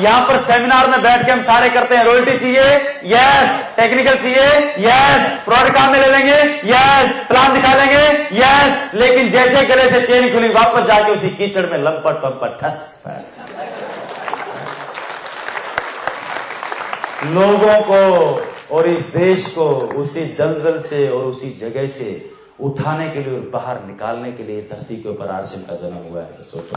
यहां पर सेमिनार में बैठ के हम सारे करते हैं, रॉयल्टी चाहिए, यस, टेक्निकल चाहिए, यस, प्रोडक्ट काम में ले लेंगे, यस, प्लान दिखा लेंगे, यस, लेकिन जैसे गले से चेन खुली, वापस जाके उसी कीचड़ में लंपट पंपट ठस। लोगों को और इस देश को उसी दलदल से और उसी जगह से उठाने के लिए और बाहर निकालने के लिए धरती के ऊपर आरसीएम का जन्म हुआ है। सोचो